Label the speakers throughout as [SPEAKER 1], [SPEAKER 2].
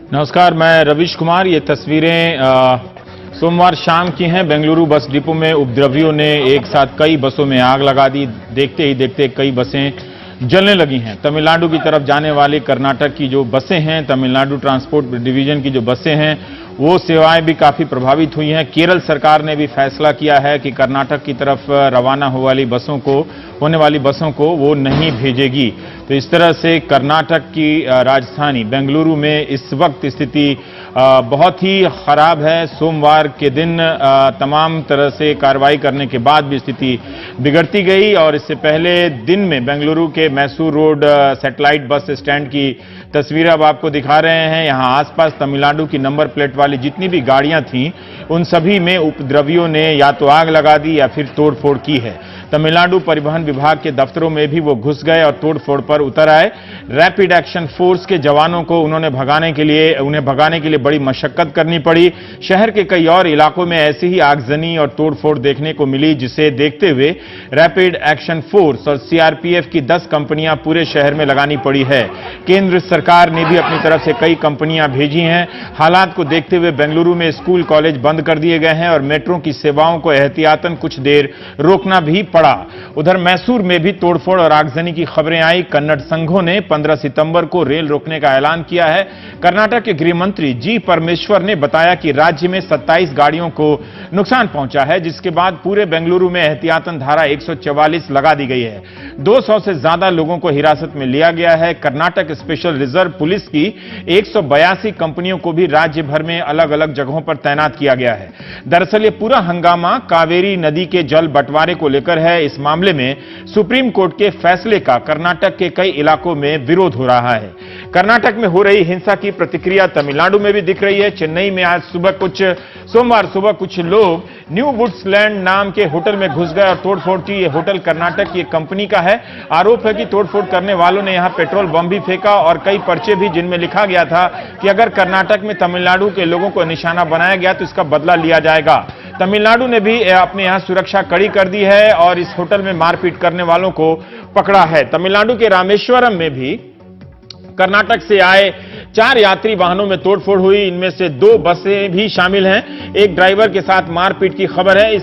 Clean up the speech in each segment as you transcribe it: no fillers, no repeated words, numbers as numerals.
[SPEAKER 1] नमस्कार, मैं रवीश कुमार। ये तस्वीरें सोमवार शाम की हैं। बेंगलुरु बस डिपो में उपद्रवियों ने एक साथ कई बसों में आग लगा दी। देखते ही देखते कई बसें जलने लगी हैं। तमिलनाडु की तरफ जाने वाली कर्नाटक की जो बसें हैं, तमिलनाडु ट्रांसपोर्ट डिवीजन की जो बसें हैं, वो सेवाएं भी काफी प्रभावित हुई हैं। केरल सरकार ने भी फैसला किया है कि कर्नाटक की तरफ रवाना होने वाली बसों को वो नहीं भेजेगी। तो इस तरह से कर्नाटक की राजधानी बेंगलुरु में इस वक्त स्थिति बहुत ही खराब है। सोमवार के दिन तमाम तरह से कार्रवाई करने के बाद भी स्थिति बिगड़ती गई और इससे पहले दिन में बेंगलुरु के Mysore road satellite bus stand की तस्वीरें अब आपको दिखा रहे हैं। यहां आसपास तमिलनाडु की नंबर प्लेट वाली जितनी भी गाड़ियां थीं, उन सभी में उपद्रवियों ने या तो आग लगा दी या फिर तोड़फोड़ की है। तमिलनाडु परिवहन विभाग के दफ्तरों में भी वो घुस गए और तोड़फोड़ पर उतर आए। रैपिड एक्शन फोर्स के जवानों को उन्हें भगाने के लिए बड़ी मशक्कत करनी पड़ी। शहर के कई और इलाकों में ऐसी ही आगजनी और तोड़फोड़ देखने को मिली, जिसे देखते हुए रैपिड एक्शन फोर्स और सीआरपीएफ की 10 कंपनियां पूरे शहर में लगानी पड़ी है। केंद्र सरकार ने भी अपनी तरफ से कई कंपनियां भेजी हैं। हालात को देखते हुए बेंगलुरु में स्कूल कॉलेज बंद कर दिए गए हैं और मेट्रो की सेवाओं को एहतियातन कुछ देर रोकना भी पड़ा। उधर मैसूर में भी तोड़फोड़ और आगजनी की खबरें आई। कन्नड़ संघों ने 15 सितंबर को रेल रोकने का ऐलान किया है। कर्नाटक के गृह मंत्री जी परमेश्वर ने बताया कि राज्य में 27 गाड़ियों को नुकसान पहुंचा है, जिसके बाद पूरे बेंगलुरु में एहतियातन धारा 144 लगा दी गई है। 200 से ज्यादा लोगों को हिरासत में लिया गया है। कर्नाटक स्पेशल रिजर्व पुलिस की 182 कंपनियों को भी राज्य भर में अलग अलग जगहों पर तैनात किया गया है। दरअसल ये पूरा हंगामा कावेरी नदी के जल बंटवारे को लेकर है। इस मामले में सुप्रीम कोर्ट के फैसले का कर्नाटक के कई इलाकों में विरोध हो रहा है। कर्नाटक में हो रही हिंसा की प्रतिक्रिया तमिलनाडु में भी दिख रही है। चेन्नई में आज सोमवार सुबह कुछ लोग न्यू वुड्सलैंड नाम के होटल में घुस गए और तोड़फोड़ की। यह होटल कर्नाटक की एक कंपनी का है। आरोप है कि तोड़फोड़ करने वालों ने यहां पेट्रोल बम भी फेंका और कई पर्चे भी, जिनमें लिखा गया था कि अगर कर्नाटक में तमिलनाडु के लोगों को निशाना बनाया गया तो इसका बदला लिया जाएगा। तमिलनाडु ने भी अपने यहां सुरक्षा कड़ी कर दी है और इस होटल में मारपीट करने वालों को पकड़ा है। तमिलनाडु के रामेश्वरम में भी कर्नाटक से आए 4 यात्री वाहनों में तोड़फोड़ हुई। इनमें से 2 बसें भी शामिल हैं। एक ड्राइवर के साथ मारपीट की खबर है।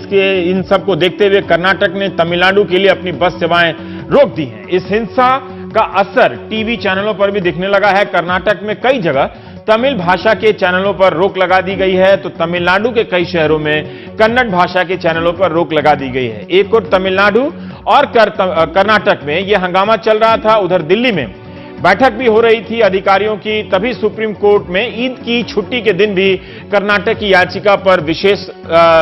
[SPEAKER 1] इन सबको देखते हुए कर्नाटक ने तमिलनाडु के लिए अपनी बस सेवाएं रोक दी हैं। इस हिंसा का असर टीवी चैनलों पर भी दिखने लगा है। कर्नाटक में कई जगह तमिल भाषा के चैनलों पर रोक लगा दी गई है, तो तमिलनाडु के कई शहरों में कन्नड़ भाषा के चैनलों पर रोक लगा दी गई है। एक और तमिलनाडु और कर्नाटक में यह हंगामा चल रहा था। उधर दिल्ली में बैठक भी हो रही थी अधिकारियों की। तभी सुप्रीम कोर्ट में ईद की छुट्टी के दिन भी कर्नाटक की याचिका पर विशेष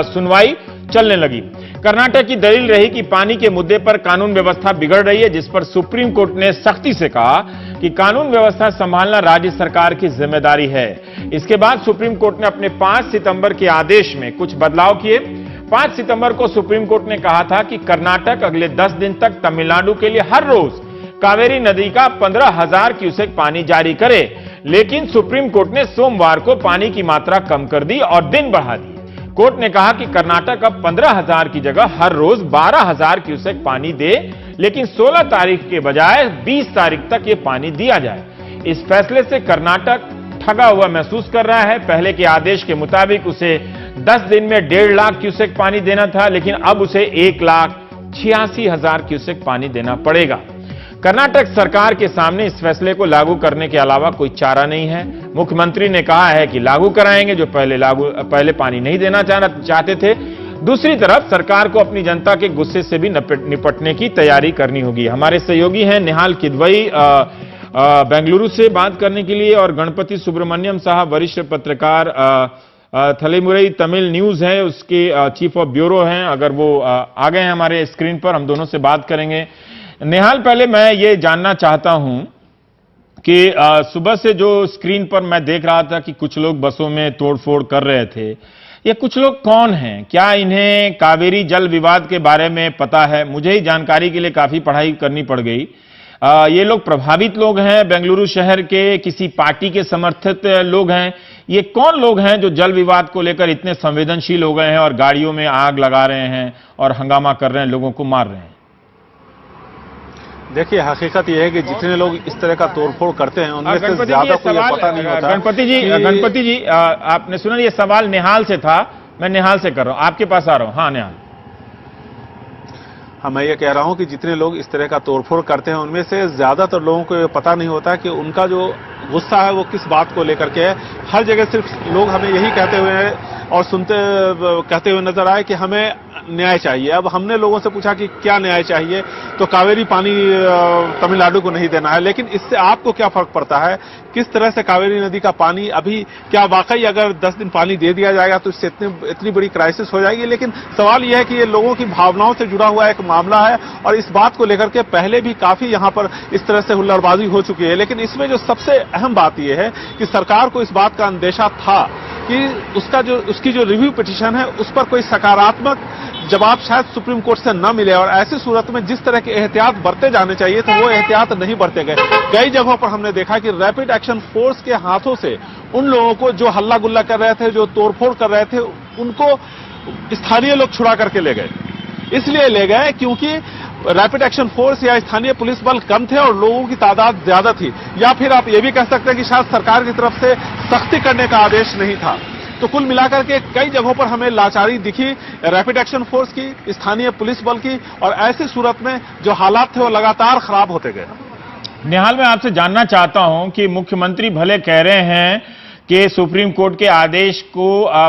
[SPEAKER 1] सुनवाई चलने लगी। कर्नाटक की दलील रही कि पानी के मुद्दे पर कानून व्यवस्था बिगड़ रही है, जिस पर सुप्रीम कोर्ट ने सख्ती से कहा कि कानून व्यवस्था संभालना राज्य सरकार की जिम्मेदारी है। इसके बाद सुप्रीम कोर्ट ने अपने 5 सितंबर के आदेश में कुछ बदलाव किए। 5 सितंबर को सुप्रीम कोर्ट ने कहा था कि कर्नाटक अगले 10 दिन तक तमिलनाडु के लिए हर रोज कावेरी नदी का 15,000 क्यूसेक पानी जारी करे। लेकिन सुप्रीम कोर्ट ने सोमवार को पानी की मात्रा कम कर दी और दिन बढ़ा दी। कोर्ट ने कहा कि कर्नाटक अब 15,000 की जगह हर रोज 12,000 क्यूसेक पानी दे, लेकिन 16 तारीख के बजाय 20 तारीख तक ये पानी दिया जाए। इस फैसले से कर्नाटक ठगा हुआ महसूस कर रहा है। पहले के आदेश के मुताबिक उसे 10 दिन में 1.5 लाख क्यूसेक पानी देना था, लेकिन अब उसे 1,86,000 क्यूसेक पानी देना पड़ेगा। कर्नाटक सरकार के सामने इस फैसले को लागू करने के अलावा कोई चारा नहीं है। मुख्यमंत्री ने कहा है कि लागू कराएंगे, जो पहले पानी नहीं देना चाहते थे। दूसरी तरफ सरकार को अपनी जनता के गुस्से से भी निपटने की तैयारी करनी होगी। हमारे सहयोगी हैं निहाल किदवई बेंगलुरु से बात करने के लिए, और गणपति सुब्रमण्यम साहब वरिष्ठ पत्रकार थलेमुरई तमिल न्यूज है उसके चीफ ऑफ ब्यूरो हैं। अगर वो आ गए हैं हमारे स्क्रीन पर, हम दोनों से बात करेंगे। निहाल, पहले मैं ये जानना चाहता हूं कि सुबह से जो स्क्रीन पर मैं देख रहा था कि कुछ लोग बसों में तोड़फोड़ कर रहे थे, ये कुछ लोग कौन हैं? क्या इन्हें कावेरी जल विवाद के बारे में पता है? मुझे ही जानकारी के लिए काफी पढ़ाई करनी पड़ गई। ये लोग प्रभावित लोग हैं, बेंगलुरु शहर के किसी पार्टी के समर्थित लोग हैं? ये कौन लोग हैं जो जल विवाद को लेकर इतने संवेदनशील हो गए हैं और गाड़ियों में आग लगा रहे हैं और हंगामा कर रहे हैं, लोगों को मार रहे हैं?
[SPEAKER 2] देखिए, हकीकत यह है कि जितने लोग इस तरह का तोड़फोड़ करते हैं उनमें से
[SPEAKER 1] गणपति
[SPEAKER 2] ज्यादा
[SPEAKER 1] जी,
[SPEAKER 2] को ये पता नहीं होता।
[SPEAKER 1] गणपति जी, आपने सुना ये सवाल निहाल से था, मैं निहाल से कर रहा हूं, आपके पास आ रहा हूं। हाँ निहाल।
[SPEAKER 2] हाँ, मैं ये कह रहा हूं कि जितने लोग इस तरह का तोड़फोड़ करते हैं उनमें से ज्यादातर लोगों को ये पता नहीं होता कि उनका जो गुस्सा है वो किस बात को लेकर के है। हर जगह सिर्फ लोग हमें यही कहते हुए और कहते हुए नजर आए कि हमें न्याय चाहिए। अब हमने लोगों से पूछा कि क्या न्याय चाहिए, तो कावेरी पानी तमिलनाडु को नहीं देना है। लेकिन इससे आपको क्या फर्क पड़ता है? किस तरह से कावेरी नदी का पानी अभी, क्या वाकई अगर 10 दिन पानी दे दिया जाएगा तो इससे इतनी बड़ी क्राइसिस हो जाएगी? लेकिन सवाल यह है कि ये लोगों की भावनाओं से जुड़ा हुआ एक मामला है और इस बात को लेकर के पहले भी काफी यहां पर इस तरह से हुल्लड़बाजी हो चुकी है। लेकिन इसमें जो सबसे अहम बात यह है कि सरकार को इस बात का अंदेशा था कि उसकी जो रिव्यू पिटीशन है उस पर कोई सकारात्मक जवाब शायद सुप्रीम कोर्ट से न मिले, और ऐसी सूरत में जिस तरह के एहतियात बरते जाने चाहिए थे वो एहतियात नहीं बरते गए। कई जगहों पर हमने देखा कि रैपिड एक्शन फोर्स के हाथों से उन लोगों को जो हल्ला गुल्ला कर रहे थे, जो तोड़फोड़ कर रहे थे, उनको स्थानीय लोग छुड़ा करके ले गए। इसलिए ले गए क्योंकि रैपिड एक्शन फोर्स या स्थानीय पुलिस बल कम थे और लोगों की तादाद ज्यादा थी, या फिर आप ये भी कह सकते हैं कि शायद सरकार की तरफ से सख्ती करने का आदेश नहीं था। तो कुल मिलाकर के कई जगहों पर हमें लाचारी दिखी रैपिड एक्शन फोर्स की, स्थानीय पुलिस बल की, और ऐसी सूरत में जो हालात थे वो लगातार खराब होते गए।
[SPEAKER 1] निहाल, मैं आपसे जानना चाहता हूं कि मुख्यमंत्री भले कह रहे हैं कि सुप्रीम कोर्ट के आदेश को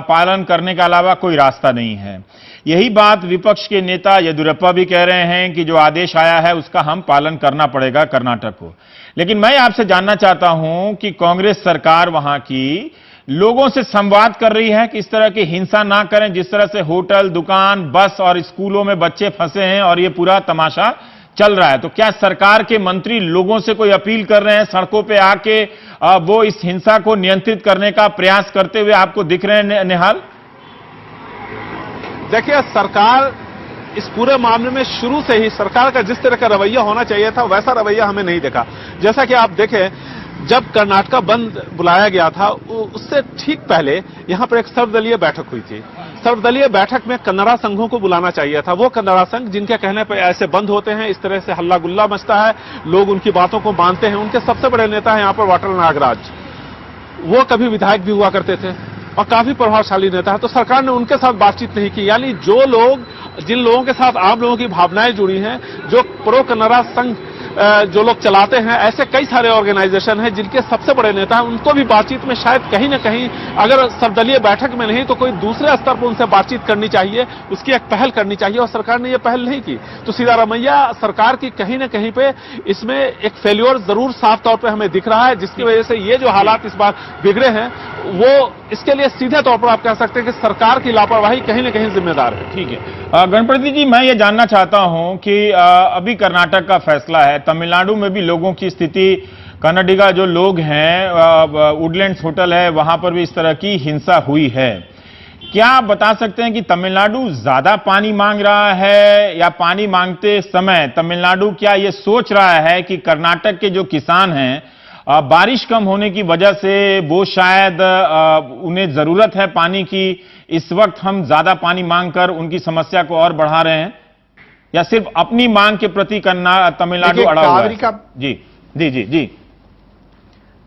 [SPEAKER 1] पालन करने के अलावा कोई रास्ता नहीं है, यही बात विपक्ष के नेता येदियुरप्पा भी कह रहे हैं कि जो आदेश आया है उसका हम पालन करना पड़ेगा कर्नाटक को। लेकिन मैं आपसे जानना चाहता हूं कि कांग्रेस सरकार वहां की लोगों से संवाद कर रही है कि इस तरह की हिंसा ना करें, जिस तरह से होटल, दुकान, बस और स्कूलों में बच्चे फंसे हैं और ये पूरा तमाशा चल रहा है। तो क्या सरकार के मंत्री लोगों से कोई अपील कर रहे हैं, सड़कों पे आके वो इस हिंसा को नियंत्रित करने का प्रयास करते हुए आपको दिख रहे हैं निहाल?
[SPEAKER 2] देखिए, सरकार इस पूरे मामले में शुरू से ही सरकार का जिस तरह का रवैया होना चाहिए था वैसा रवैया हमें नहीं देखा। जैसा कि आप देखें, जब कर्नाटका बंद बुलाया गया था उससे ठीक पहले यहां पर एक सर्वदलीय बैठक हुई थी। सर्वदलीय बैठक में कन्नड़ा संघों को बुलाना चाहिए था। वो कन्नड़ा संघ जिनके कहने पर ऐसे बंद होते हैं, इस तरह से हल्ला गुल्ला मचता है, लोग उनकी बातों को मानते हैं। उनके सबसे बड़े नेता हैं यहां पर वाटल नागराज, वो कभी विधायक भी हुआ करते थे और काफी प्रभावशाली नेता है। तो सरकार ने उनके साथ बातचीत नहीं की। यानी जिन लोगों के साथ आम लोगों की भावनाएं जुड़ी हैं, जो प्रो कन्नड़ा संघ जो लोग चलाते हैं, ऐसे कई सारे ऑर्गेनाइजेशन हैं जिनके सबसे बड़े नेता हैं, उनको भी बातचीत में शायद कहीं ना कहीं, अगर सर्वदलीय बैठक में नहीं तो कोई दूसरे स्तर पर उनसे बातचीत करनी चाहिए, उसकी एक पहल करनी चाहिए, और सरकार ने यह पहल नहीं की। तो सीधा रमैया सरकार की कहीं ना कहीं पे इसमें एक फेल्योर जरूर साफ तौर पर हमें दिख रहा है, जिसकी वजह से ये जो हालात इस बार बिगड़े हैं वो इसके लिए सीधे तौर पर आप कह सकते हैं कि सरकार की लापरवाही कहीं ना कहीं जिम्मेदार है।
[SPEAKER 1] ठीक है गणपति जी, मैं ये जानना चाहता हूं कि अभी कर्नाटक का फैसला है, तमिलनाडु में भी लोगों की स्थिति, कन्नडिगा जो लोग हैं, वुडलैंड्स होटल है, वहां पर भी इस तरह की हिंसा हुई है। क्या आप बता सकते हैं कि तमिलनाडु ज्यादा पानी मांग रहा है, या पानी मांगते समय तमिलनाडु क्या ये सोच रहा है कि कर्नाटक के जो किसान हैं, बारिश कम होने की वजह से वो शायद उन्हें जरूरत है पानी की, इस वक्त हम ज्यादा पानी मांगकर उनकी समस्या को और बढ़ा रहे हैं, या सिर्फ अपनी मांग के प्रति तमिलनाडु अड़ा हुआ है? जी जी जी जी।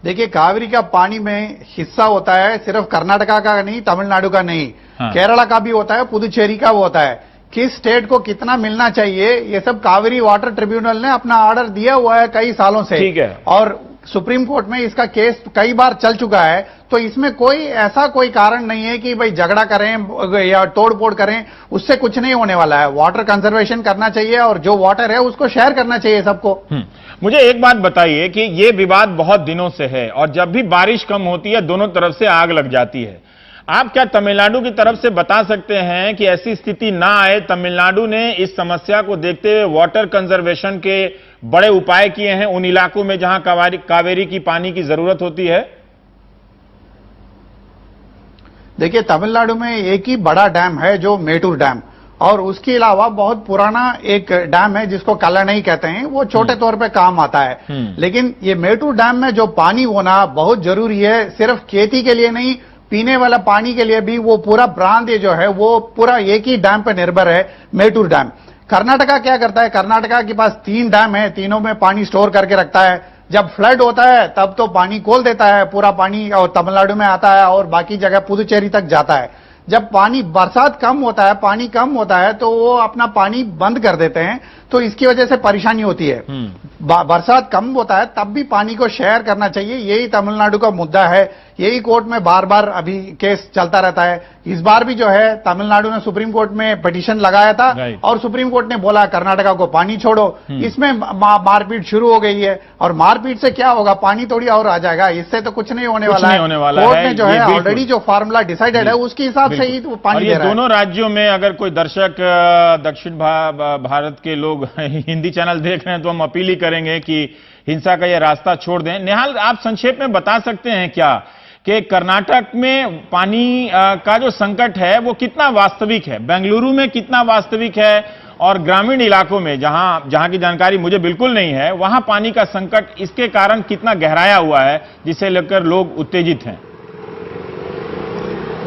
[SPEAKER 3] देखिए, कावेरी का पानी में हिस्सा होता है, सिर्फ कर्नाटका का नहीं, तमिलनाडु का नहीं, हाँ। केरला का भी होता है, पुदुचेरी का भी होता है। किस स्टेट को कितना मिलना चाहिए, ये सब कावेरी वाटर ट्रिब्यूनल ने अपना ऑर्डर दिया हुआ है कई सालों से।
[SPEAKER 1] ठीक है।
[SPEAKER 3] और सुप्रीम कोर्ट में इसका केस कई बार चल चुका है, तो इसमें कोई कारण नहीं है कि भाई झगड़ा करें या तोड़फोड़ करें, उससे कुछ नहीं होने वाला है। वाटर कंजर्वेशन करना चाहिए और जो वाटर है उसको शेयर करना चाहिए सबको।
[SPEAKER 1] मुझे एक बात बताइए कि ये विवाद बहुत दिनों से है और जब भी बारिश कम होती है दोनों तरफ से आग लग जाती है। आप क्या तमिलनाडु की तरफ से बता सकते हैं कि ऐसी स्थिति ना आए? तमिलनाडु ने इस समस्या को देखते हुए वाटर कंजर्वेशन के बड़े उपाय किए हैं उन इलाकों में जहां कावेरी की पानी की जरूरत होती है।
[SPEAKER 3] देखिए, तमिलनाडु में एक ही बड़ा डैम है जो मेटूर डैम, और उसके अलावा बहुत पुराना एक डैम है जिसको कल्लानई कहते हैं, वो छोटे तौर पे काम आता है। लेकिन ये मेटूर डैम में जो पानी होना बहुत जरूरी है, सिर्फ खेती के लिए नहीं, पीने वाला पानी के लिए भी। वो पूरा प्रांत जो है वो पूरा एक ही डैम पर निर्भर है, मेटूर डैम। कर्नाटका क्या करता है, कर्नाटका के पास 3 डैम है, तीनों में पानी स्टोर करके रखता है। जब फ्लड होता है तब तो पानी खोल देता है, पूरा पानी और तमिलनाडु में आता है और बाकी जगह पुदुचेरी तक जाता है। जब पानी बरसात कम होता है, पानी कम होता है तो वो अपना पानी बंद कर देते हैं, तो इसकी वजह से परेशानी होती है। बरसात कम होता है तब भी पानी को शेयर करना चाहिए, यही तमिलनाडु का मुद्दा है। यही कोर्ट में बार बार अभी केस चलता रहता है। इस बार भी जो है तमिलनाडु ने सुप्रीम कोर्ट में पिटीशन लगाया था और सुप्रीम कोर्ट ने बोला कर्नाटका को पानी छोड़ो। इसमें मारपीट शुरू हो गई है और मारपीट से क्या होगा, पानी थोड़ी और आ जाएगा, इससे तो कुछ नहीं होने वाला है। कोर्ट ने जो है ऑलरेडी जो फार्मूला डिसाइडेड है उसके हिसाब से ही पानी दे रहा है।
[SPEAKER 1] दोनों राज्यों में अगर कोई दर्शक दक्षिण भारत के लोग हिंदी चैनल देख रहे हैं तो हम अपील ही करेंगे कि हिंसा का यह रास्ता छोड़ दें। निहाल, आप संक्षेप में बता सकते हैं क्या कि कर्नाटक में पानी का जो संकट है वो कितना वास्तविक है, बेंगलुरु में कितना वास्तविक है और ग्रामीण इलाकों में जहां की जानकारी मुझे बिल्कुल नहीं है, वहां पानी का संकट इसके कारण कितना गहराया हुआ है जिसे लेकर लोग उत्तेजित हैं?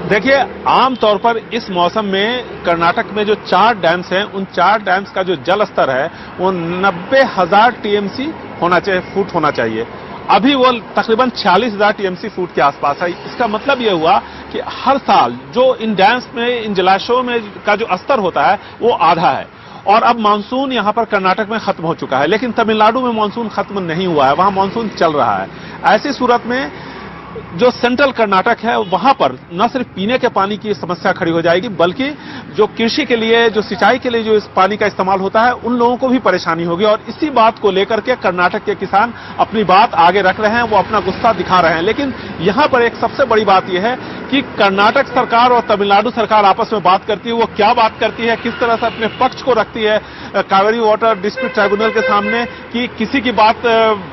[SPEAKER 2] देखिए, आमतौर पर इस मौसम में कर्नाटक में जो 4 डैम्स हैं, उन 4 डैम्स का जो जल स्तर है वो 90,000 टीएमसी फुट होना चाहिए। अभी वो तकरीबन 46,000 टीएमसी फुट के आसपास है। इसका मतलब ये हुआ कि हर साल जो इन डैम्स में, इन जलाशयों में का जो स्तर होता है वो आधा है। और अब मानसून यहां पर कर्नाटक में खत्म हो चुका है, लेकिन तमिलनाडु में मानसून खत्म नहीं हुआ है, वहां मानसून चल रहा है। ऐसी सूरत में जो सेंट्रल कर्नाटक है वहां पर न सिर्फ पीने के पानी की समस्या खड़ी हो जाएगी, बल्कि जो कृषि के लिए, जो सिंचाई के लिए जो इस पानी का इस्तेमाल होता है उन लोगों को भी परेशानी होगी। और इसी बात को लेकर के कर्नाटक के किसान अपनी बात आगे रख रहे हैं, वो अपना गुस्सा दिखा रहे हैं। लेकिन यहां पर एक सबसे बड़ी बात यह है कि कर्नाटक सरकार और तमिलनाडु सरकार आपस में बात करती है, वो क्या बात करती है, किस तरह से अपने पक्ष को रखती है कावेरी वाटर डिस्प्यूट ट्राइब्यूनल के सामने कि किसी की बात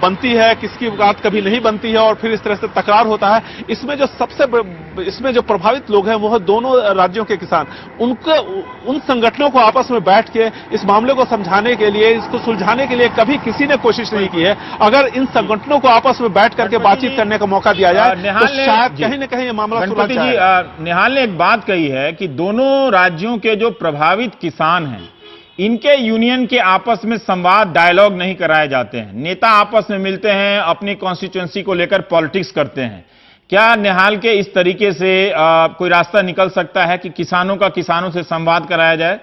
[SPEAKER 2] बनती है, किसी की बात कभी नहीं बनती है और फिर इस तरह से तकरार होता है। इसमें जो प्रभावित लोग हैं वो है दोनों राज्यों के किसान। उन संगठनों को आपस में बैठ के इस मामले को समझाने के लिए, इसको सुलझाने के लिए कभी किसी ने कोशिश नहीं की है। अगर इन संगठनों को आपस में बैठ करके बातचीत करने का मौका दिया जाए तो शायद कहीं न कहीं ये मामला सुलझ जाए।
[SPEAKER 1] निहाल ने एक बात कही है कि दोनों राज्यों के जो प्रभावित किसान हैं इनके यूनियन के आपस में संवाद, डायलॉग नहीं कराए जाते हैं। नेता आपस में मिलते हैं, अपनी कॉन्स्टिट्यूएंसी को लेकर पॉलिटिक्स करते हैं। क्या निहाल के इस तरीके से कोई रास्ता निकल सकता है कि किसानों का किसानों से संवाद कराया जाए?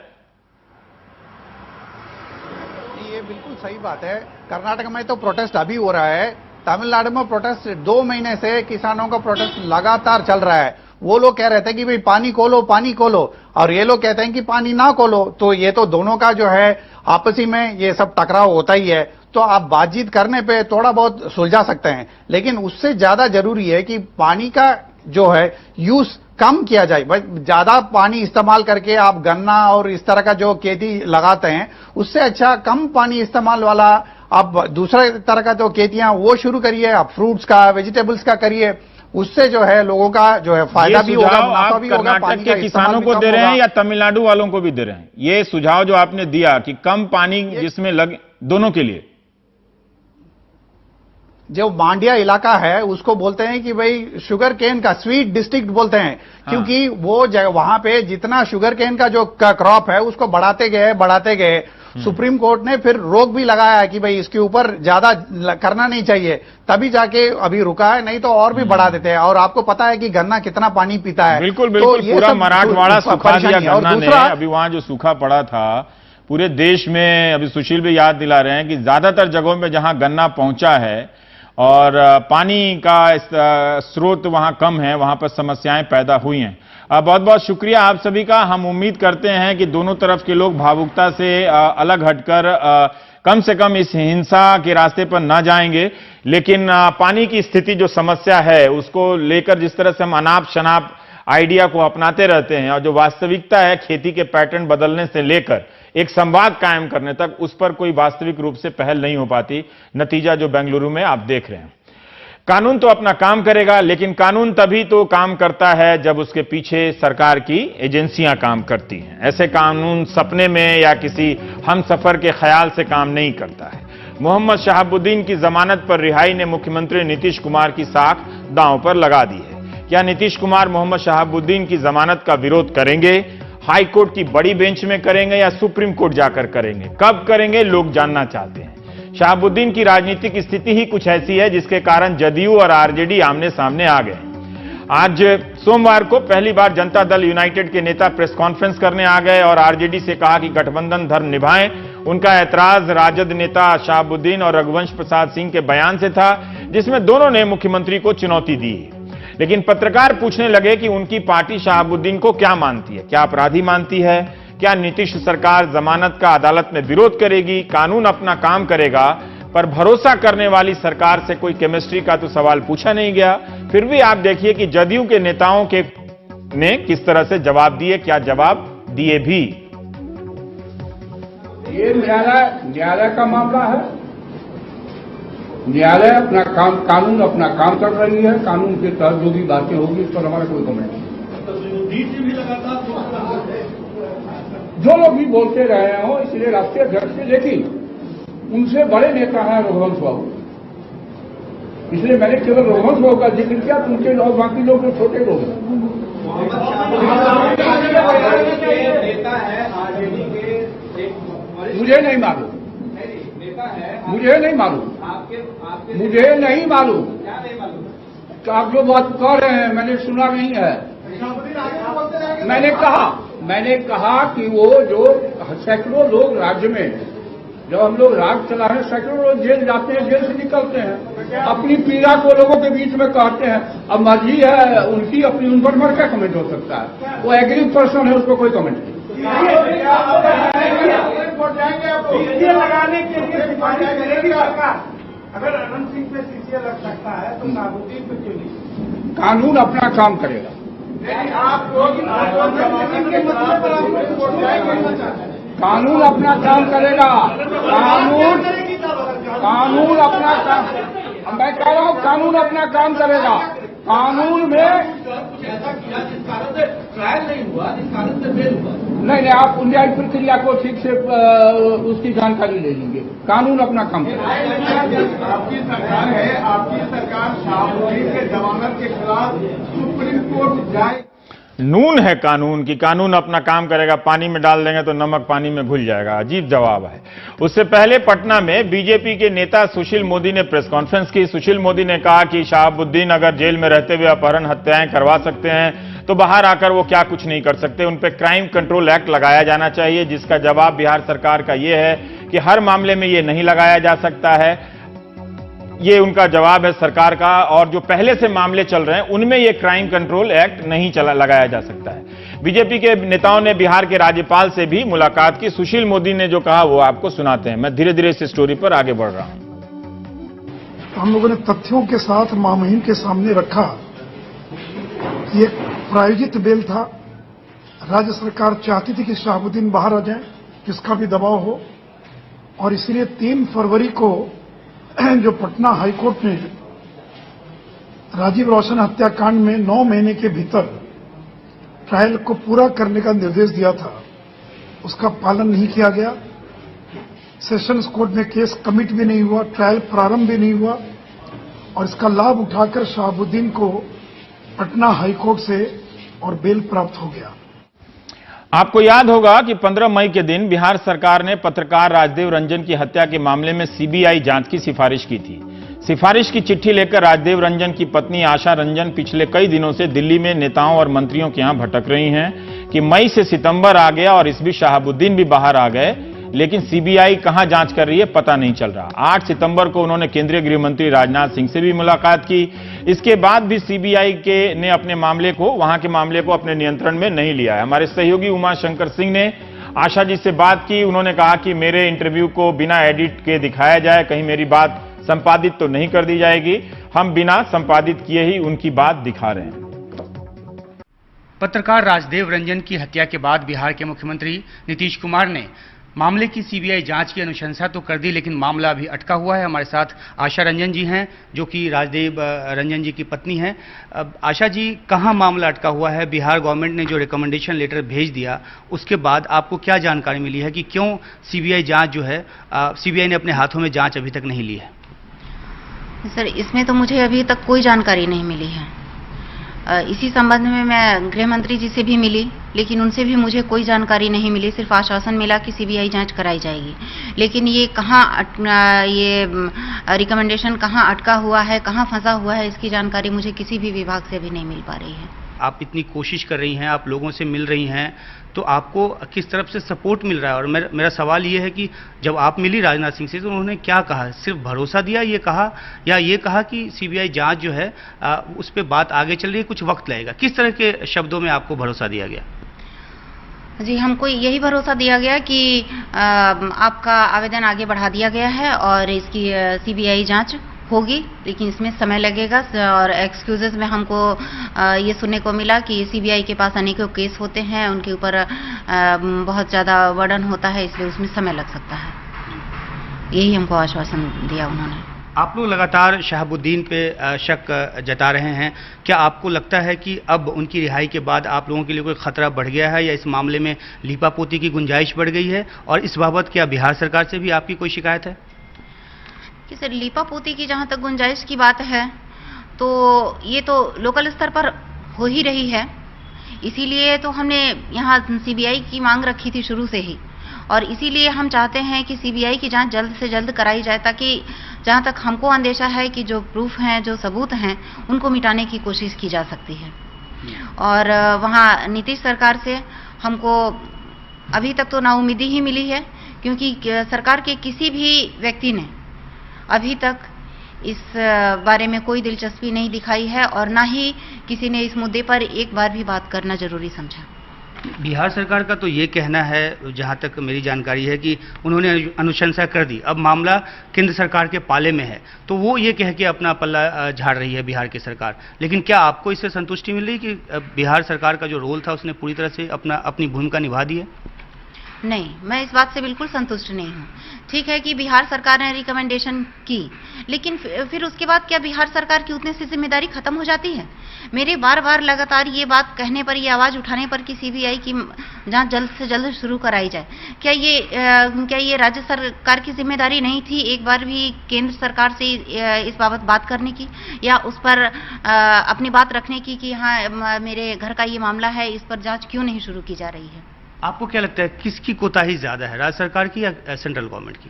[SPEAKER 3] ये बिल्कुल सही बात है। कर्नाटक में तो प्रोटेस्ट अभी हो रहा है, तमिलनाडु में प्रोटेस्ट 2 महीने से किसानों का प्रोटेस्ट लगातार चल रहा है। वो लोग कह रहे थे कि भाई पानी खोलो, पानी खोलो, और ये लोग कहते हैं कि पानी ना खोलो। तो ये तो दोनों का जो है आपसी में ये सब टकराव होता ही है। तो आप बातचीत करने पे थोड़ा बहुत सुलझा सकते हैं, लेकिन उससे ज्यादा जरूरी है कि पानी का जो है यूज कम किया जाए। ज्यादा पानी इस्तेमाल करके आप गन्ना और इस तरह का जो खेती लगाते हैं, उससे अच्छा कम पानी इस्तेमाल वाला आप दूसरे तरह का जो खेतियां वो शुरू करिए। आप फ्रूट्स का, वेजिटेबल्स का करिए, उससे जो है लोगों का जो है फायदा भी होगा, मुनाफा भी होगा।
[SPEAKER 1] कर्नाटक के किसानों को दे रहे हैं या तमिलनाडु वालों को भी दे रहे हैं ये सुझाव जो आपने दिया कि कम पानी जिसमें लगे, दोनों के लिए?
[SPEAKER 3] जो मांडिया इलाका है उसको बोलते हैं कि भाई शुगर केन का स्वीट डिस्ट्रिक्ट बोलते हैं, क्योंकि वो वहां पे जितना शुगर केन का जो क्रॉप है उसको बढ़ाते गए। सुप्रीम कोर्ट ने फिर रोक भी लगाया है कि भाई इसके ऊपर ज्यादा करना नहीं चाहिए, तभी जाके अभी रुका है, नहीं तो और भी बढ़ा देते हैं। और आपको पता है कि गन्ना कितना पानी पीता है।
[SPEAKER 1] बिल्कुल बिल्कुल, तो पूरा मराठवाड़ा सूखा दिया गन्ना ने। अभी वहां जो सूखा पड़ा था पूरे देश में, अभी सुशील भी याद दिला रहे हैं कि ज्यादातर जगहों में जहां गन्ना पहुंचा है और पानी का स्रोत वहां कम है, वहां पर समस्याएं पैदा हुई हैं। बहुत बहुत शुक्रिया आप सभी का। हम उम्मीद करते हैं कि दोनों तरफ के लोग भावुकता से अलग हटकर कम से कम इस हिंसा के रास्ते पर ना जाएंगे। लेकिन पानी की स्थिति जो समस्या है उसको लेकर जिस तरह से हम अनाप शनाप आइडिया को अपनाते रहते हैं और जो वास्तविकता है खेती के पैटर्न बदलने से लेकर एक संवाद कायम करने तक, उस पर कोई वास्तविक रूप से पहल नहीं हो पाती। नतीजा जो बेंगलुरु में आप देख रहे हैं। कानून तो अपना काम करेगा, लेकिन कानून तभी तो काम करता है जब उसके पीछे सरकार की एजेंसियां काम करती हैं। ऐसे कानून सपने में या किसी हमसफर के ख्याल से काम नहीं करता है। मोहम्मद शहाबुद्दीन की जमानत पर रिहाई ने मुख्यमंत्री नीतीश कुमार की साख दांव पर लगा दी है। क्या नीतीश कुमार मोहम्मद शहाबुद्दीन की जमानत का विरोध करेंगे? हाई कोर्ट की बड़ी बेंच में करेंगे या सुप्रीम कोर्ट जाकर करेंगे, कब करेंगे, लोग जानना चाहते हैं। शहाबुद्दीन की राजनीतिक स्थिति ही कुछ ऐसी है जिसके कारण जदयू और आरजेडी आमने सामने आ गए। आज सोमवार को पहली बार जनता दल यूनाइटेड के नेता प्रेस कॉन्फ्रेंस करने आ गए और आरजेडी से कहा कि गठबंधन धर्म निभाएं। उनका ऐतराज राजद नेता शहाबुद्दीन और रघुवंश प्रसाद सिंह के बयान से था, जिसमें दोनों ने मुख्यमंत्री को चुनौती दी। लेकिन पत्रकार पूछने लगे कि उनकी पार्टी शहाबुद्दीन को क्या मानती है, क्या अपराधी मानती है, क्या नीतीश सरकार जमानत का अदालत में विरोध करेगी, कानून अपना काम करेगा, पर भरोसा करने वाली सरकार से कोई केमिस्ट्री का तो सवाल पूछा नहीं गया। फिर भी आप देखिए कि जदयू के नेताओं के ने किस तरह से जवाब दिए, क्या जवाब दिए भी।
[SPEAKER 4] ये न्यायालय का मामला है। न्यायालय अपना काम, कानून अपना काम कर रही है। कानून के तहत जो भी बातें होगी इस पर हमारा कोई कमेंट नहीं। जो लोग भी बोलते रहे हो, इसलिए राष्ट्रीय अध्यक्ष से, लेकिन उनसे बड़े नेता हैं रघुवंश बाबू, इसलिए मैंने केवल रघुवंश बाबू का जिक्र किया। उनके लोग, बाकी लोग जो छोटे लोग हैं, मुझे नहीं मालूम, मुझे नहीं मालूम, मुझे नहीं मालूम। तो आप जो बात कह रहे हैं मैंने सुना नहीं है। मैंने कहा कि वो जो सैकड़ों लोग राज्य में, जब हम लोग राज चला रहे, सैकड़ों लोग जेल जाते हैं, जेल से निकलते हैं, अपनी पीड़ा को लोगों के बीच में कहते हैं। अब मर्जी है उनकी, अपनी उन पर क्या कमेंट हो सकता है? वो एग्री पर्सन है, उसको कोई कमेंट नहीं।
[SPEAKER 5] लगाने के लिए सिफारिश करेगी सरकार। अगर अनंत सिंह पे सीसीए लग सकता है तो शहाबुद्दीन पे क्यों नहीं?
[SPEAKER 4] कानून अपना काम करेगा।
[SPEAKER 5] आप लोग
[SPEAKER 4] कानून अपना काम करेगा। कानून अपना काम, मैं कह रहा हूँ कानून अपना काम करेगा। कानून में
[SPEAKER 5] ट्रायल नहीं हुआ, जिस कारण से बेल हुआ।
[SPEAKER 4] नहीं, आप न्यायिक प्रक्रिया को ठीक से उसकी जानकारी ले लीजिए। कानून अपना काम करेगा।
[SPEAKER 5] आपकी सरकार है, आपकी सरकार शहाबुद्दीन के जमानत के खिलाफ सुप्रीम कोर्ट जाए।
[SPEAKER 1] नून है कानून की, कानून अपना काम करेगा, पानी में डाल देंगे तो नमक पानी में घुल जाएगा। अजीब जवाब है। उससे पहले पटना में बीजेपी के नेता सुशील मोदी ने प्रेस कॉन्फ्रेंस की। सुशील मोदी ने कहा कि शहाबुद्दीन अगर जेल में रहते हुए अपहरण हत्याएं करवा सकते हैं तो बाहर आकर वो क्या कुछ नहीं कर सकते। उन पर क्राइम कंट्रोल एक्ट लगाया जाना चाहिए, जिसका जवाब बिहार सरकार का ये है कि हर मामले में ये नहीं लगाया जा सकता है। ये उनका जवाब है सरकार का। और जो पहले से मामले चल रहे हैं उनमें ये क्राइम कंट्रोल एक्ट नहीं लगाया जा सकता है। बीजेपी के नेताओं ने बिहार के राज्यपाल से भी मुलाकात की। सुशील मोदी ने जो कहा वो आपको सुनाते हैं। मैं धीरे धीरे इस स्टोरी पर आगे बढ़ रहा हूं।
[SPEAKER 6] हम लोगों ने तथ्यों के साथ मामहीन के सामने रखा कि एक प्रायोजित बेल था। राज्य सरकार चाहती थी कि शहाबुद्दीन बाहर आ जाए, किसका भी दबाव हो, और इसलिए 3 फरवरी को जो पटना हाईकोर्ट ने राजीव रोशन हत्याकांड में 9 महीने के भीतर ट्रायल को पूरा करने का निर्देश दिया था, उसका पालन नहीं किया गया। सेशंस कोर्ट में केस कमिट भी नहीं हुआ, ट्रायल प्रारंभ भी नहीं हुआ, और इसका लाभ उठाकर शहाबुद्दीन को पटना हाईकोर्ट से और बेल प्राप्त हो गया।
[SPEAKER 1] आपको याद होगा कि 15 मई के दिन बिहार सरकार ने पत्रकार राजदेव रंजन की हत्या के मामले में सीबीआई जांच की सिफारिश की थी। सिफारिश की चिट्ठी लेकर राजदेव रंजन की पत्नी आशा रंजन पिछले कई दिनों से दिल्ली में नेताओं और मंत्रियों के यहां भटक रही हैं कि मई से सितंबर आ गया और इस बीच शहाबुद्दीन भी बाहर आ गए, लेकिन सीबीआई कहां जांच कर रही है पता नहीं चल रहा। 8 सितंबर को उन्होंने केंद्रीय गृह मंत्री राजनाथ सिंह से भी मुलाकात की। इसके बाद भी सीबीआई ने अपने मामले को, वहां के मामले को अपने नियंत्रण में नहीं लिया है। हमारे सहयोगी उमा शंकर सिंह ने आशा जी से बात की। उन्होंने कहा कि मेरे इंटरव्यू को बिना एडिट के दिखाया जाए, कहीं मेरी बात संपादित तो नहीं कर दी जाएगी। हम बिना संपादित किए ही उनकी बात दिखा रहे हैं।
[SPEAKER 7] पत्रकार राजदेव रंजन की हत्या के बाद बिहार के मुख्यमंत्री नीतीश कुमार ने मामले की सीबीआई जांच की अनुशंसा तो कर दी, लेकिन मामला अभी अटका हुआ है। हमारे साथ आशा रंजन जी हैं, जो कि राजदेव रंजन जी की पत्नी हैं। अब आशा जी, कहां मामला अटका हुआ है? बिहार गवर्नमेंट ने जो रिकमेंडेशन लेटर भेज दिया, उसके बाद आपको क्या जानकारी मिली है कि क्यों सीबीआई जांच जो है, सीबीआई ने अपने हाथों में जांच अभी तक नहीं ली है?
[SPEAKER 8] सर, इसमें तो मुझे अभी तक कोई जानकारी नहीं मिली है। इसी संबंध में मैं गृह मंत्री जी से भी मिली लेकिन उनसे भी मुझे कोई जानकारी नहीं मिली, सिर्फ आश्वासन मिला कि सीबीआई जांच कराई जाएगी। लेकिन ये रिकमेंडेशन कहाँ अटका हुआ है, कहाँ फंसा हुआ है, इसकी जानकारी मुझे किसी भी विभाग से भी नहीं मिल पा रही है।
[SPEAKER 7] आप इतनी कोशिश कर रही हैं, आप लोगों से मिल रही हैं, तो आपको किस तरफ से सपोर्ट मिल रहा है? और मेरा सवाल ये है कि जब आप मिली राजनाथ सिंह से तो उन्होंने क्या कहा? सिर्फ भरोसा दिया ये कहा, या ये कहा कि सीबीआई जांच जो है उस पर बात आगे चल रही है, कुछ वक्त लगेगा? किस तरह के शब्दों में आपको भरोसा दिया गया?
[SPEAKER 8] जी, हमको यही भरोसा दिया गया कि आपका आवेदन आगे बढ़ा दिया गया है और इसकी सीबीआई जांच होगी, लेकिन इसमें समय लगेगा। और एक्सक्यूजेस में हमको ये सुनने को मिला कि सीबीआई के पास अनेकों केस होते हैं, उनके ऊपर बहुत ज़्यादा बर्डन होता है, इसलिए उसमें समय लग सकता है। यही हमको आश्वासन दिया उन्होंने।
[SPEAKER 7] आप लोग लगातार शहाबुद्दीन पे शक जता रहे हैं, क्या आपको लगता है कि अब उनकी रिहाई के बाद आप लोगों के लिए कोई खतरा बढ़ गया है, या इस मामले में लीपापोती की गुंजाइश बढ़ गई है? और इस बाबत क्या बिहार सरकार से भी आपकी कोई शिकायत है?
[SPEAKER 8] कि सर, लीपापोती की जहां तक गुंजाइश की बात है तो ये तो लोकल स्तर पर हो ही रही है, इसीलिए तो हमने यहाँ सीबीआई की मांग रखी थी शुरू से ही, और इसीलिए हम चाहते हैं कि सीबीआई की जांच जल्द से जल्द कराई जाए, ताकि जहां तक हमको अंदेशा है कि जो प्रूफ हैं, जो सबूत हैं, उनको मिटाने की कोशिश की जा सकती है। और वहाँ नीतीश सरकार से हमको अभी तक तो नाउम्मीदी ही मिली है, क्योंकि सरकार के किसी भी व्यक्ति ने अभी तक इस बारे में कोई दिलचस्पी नहीं दिखाई है, और ना ही किसी ने इस मुद्दे पर एक बार भी बात करना जरूरी समझा।
[SPEAKER 7] बिहार सरकार का तो ये कहना है, जहां तक मेरी जानकारी है, कि उन्होंने अनुशंसा कर दी, अब मामला केंद्र सरकार के पाले में है, तो वो ये कह के अपना पल्ला झाड़ रही है बिहार की सरकार। लेकिन क्या आपको इससे संतुष्टि मिल रही कि बिहार सरकार का जो रोल था उसने पूरी तरह से अपनी भूमिका निभा दी है?
[SPEAKER 8] नहीं, मैं इस बात से बिल्कुल संतुष्ट नहीं हूँ। ठीक है कि बिहार सरकार ने रिकमेंडेशन की, लेकिन फिर उसके बाद क्या बिहार सरकार की उतने से जिम्मेदारी खत्म हो जाती है? मेरे बार बार लगातार ये बात कहने पर, ये आवाज उठाने पर कि सीबीआई की जांच जल्द से जल्द शुरू कराई जाए, क्या ये राज्य सरकार की जिम्मेदारी नहीं थी एक बार भी केंद्र सरकार से इस बाबत बात करने की, या उस पर अपनी बात रखने की कि हाँ, मेरे घर का ये मामला है, इस पर जांच क्यों नहीं शुरू की जा रही है?
[SPEAKER 7] आपको क्या लगता है किसकी कोताही ज्यादा है, राज्य सरकार की या सेंट्रल गवर्नमेंट की?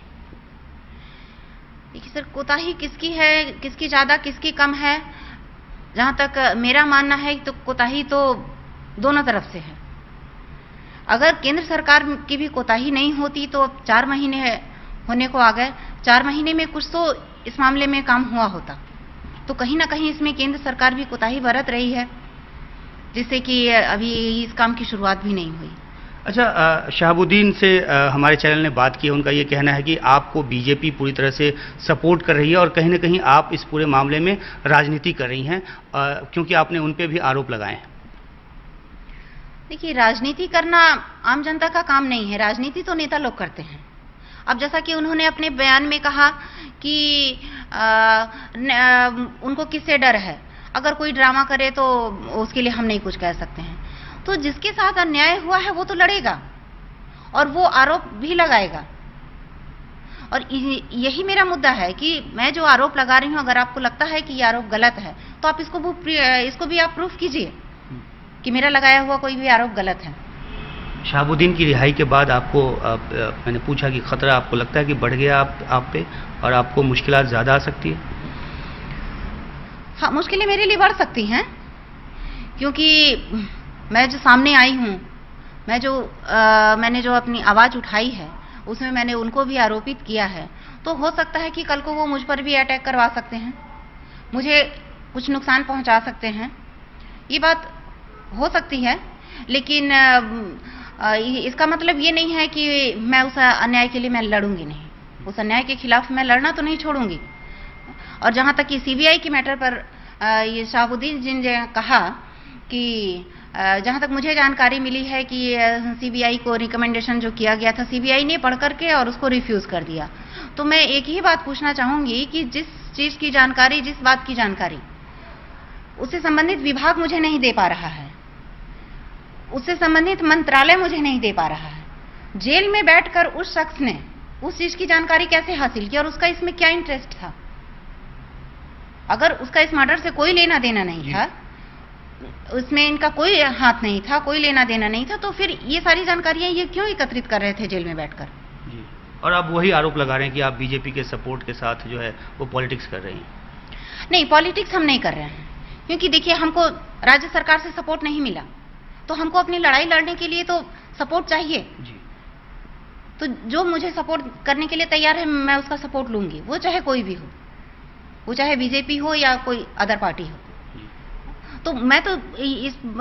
[SPEAKER 8] देखिए सर, कोताही किसकी है, किसकी ज्यादा, किसकी कम है, जहां तक मेरा मानना है तो कोताही तो दोनों तरफ से है। अगर केंद्र सरकार की भी कोताही नहीं होती तो 4 महीने होने को आ गए, 4 महीने में कुछ तो इस मामले में काम हुआ होता, तो कहीं ना कहीं इसमें केंद्र सरकार भी कोताही बरत रही है, जिससे कि अभी इस काम की शुरुआत भी नहीं हुई।
[SPEAKER 7] अच्छा, शहाबुद्दीन से हमारे चैनल ने बात की है, उनका ये कहना है कि आपको बीजेपी पूरी तरह से सपोर्ट कर रही है और कहीं ना कहीं आप इस पूरे मामले में राजनीति कर रही हैं, क्योंकि आपने उन पे भी आरोप लगाए हैं।
[SPEAKER 8] देखिए, राजनीति करना आम जनता का काम नहीं है, राजनीति तो नेता लोग करते हैं। अब जैसा कि उन्होंने अपने बयान में कहा कि उनको किससे डर है, अगर कोई ड्रामा करे तो उसके लिए हम नहीं कुछ कह सकते हैं। तो जिसके साथ अन्याय हुआ है वो तो लड़ेगा और वो आरोप भी लगाएगा, और यही मेरा मुद्दा है कि मैं जो आरोप लगा रही हूं, अगर आपको लगता है कि ये आरोप गलत है तो आप इसको भी आप प्रूफ कीजिए कि मेरा लगाया हुआ कोई भी आरोप गलत है।
[SPEAKER 7] शहाबुद्दीन की रिहाई के बाद आपको मैंने पूछा कि खतरा आपको लगता है कि बढ़ गया आप पे, और आपको मुश्किलात ज्यादा आ सकती है?
[SPEAKER 8] हाँ, मुश्किलें मेरे लिए बढ़ सकती हैं, क्योंकि मैं जो सामने आई हूँ, मैंने जो अपनी आवाज उठाई है, उसमें मैंने उनको भी आरोपित किया है, तो हो सकता है कि कल को वो मुझ पर भी अटैक करवा सकते हैं, मुझे कुछ नुकसान पहुंचा सकते हैं। ये बात हो सकती है, लेकिन इसका मतलब ये नहीं है कि मैं उस अन्याय के लिए मैं लड़ूंगी नहीं, उस अन्याय के खिलाफ मैं लड़ना तो नहीं छोड़ूंगी। और जहां तक कि सीबीआई के मैटर पर ये शहाबुद्दीन जी ने कहा कि जहां तक मुझे जानकारी मिली है कि सीबीआई को रिकमेंडेशन जो किया गया था, सीबीआई ने पढ़ करके और उसको रिफ्यूज कर दिया। तो मैं एक ही बात पूछना चाहूंगी कि जिस चीज की जानकारी, जिस बात की जानकारी उससे संबंधित विभाग मुझे नहीं दे पा रहा है, उससे संबंधित मंत्रालय मुझे नहीं दे पा रहा है, जेल में बैठकर उस शख्स ने उस चीज की जानकारी कैसे हासिल की और उसका इसमें क्या इंटरेस्ट था? अगर उसका इस मर्डर से कोई लेना देना नहीं था उसमें इनका कोई हाथ नहीं था, कोई लेना देना नहीं था, तो फिर ये सारी जानकारियां ये क्यों एकत्रित कर रहे थे जेल में बैठकर?
[SPEAKER 7] जी, और आप वही आरोप लगा रहे हैं कि आप बीजेपी के सपोर्ट के साथ जो है वो पॉलिटिक्स कर रही हैं।
[SPEAKER 8] नहीं, पॉलिटिक्स हम नहीं कर रहे हैं, क्योंकि देखिए हमको राज्य सरकार से सपोर्ट नहीं मिला, तो हमको अपनी लड़ाई लड़ने के लिए तो सपोर्ट चाहिए
[SPEAKER 7] जी।
[SPEAKER 8] तो जो मुझे सपोर्ट करने के लिए तैयार है मैं उसका सपोर्ट लूंगी, वो चाहे कोई भी हो, वो चाहे बीजेपी हो या कोई अदर पार्टी हो। तो मैं तो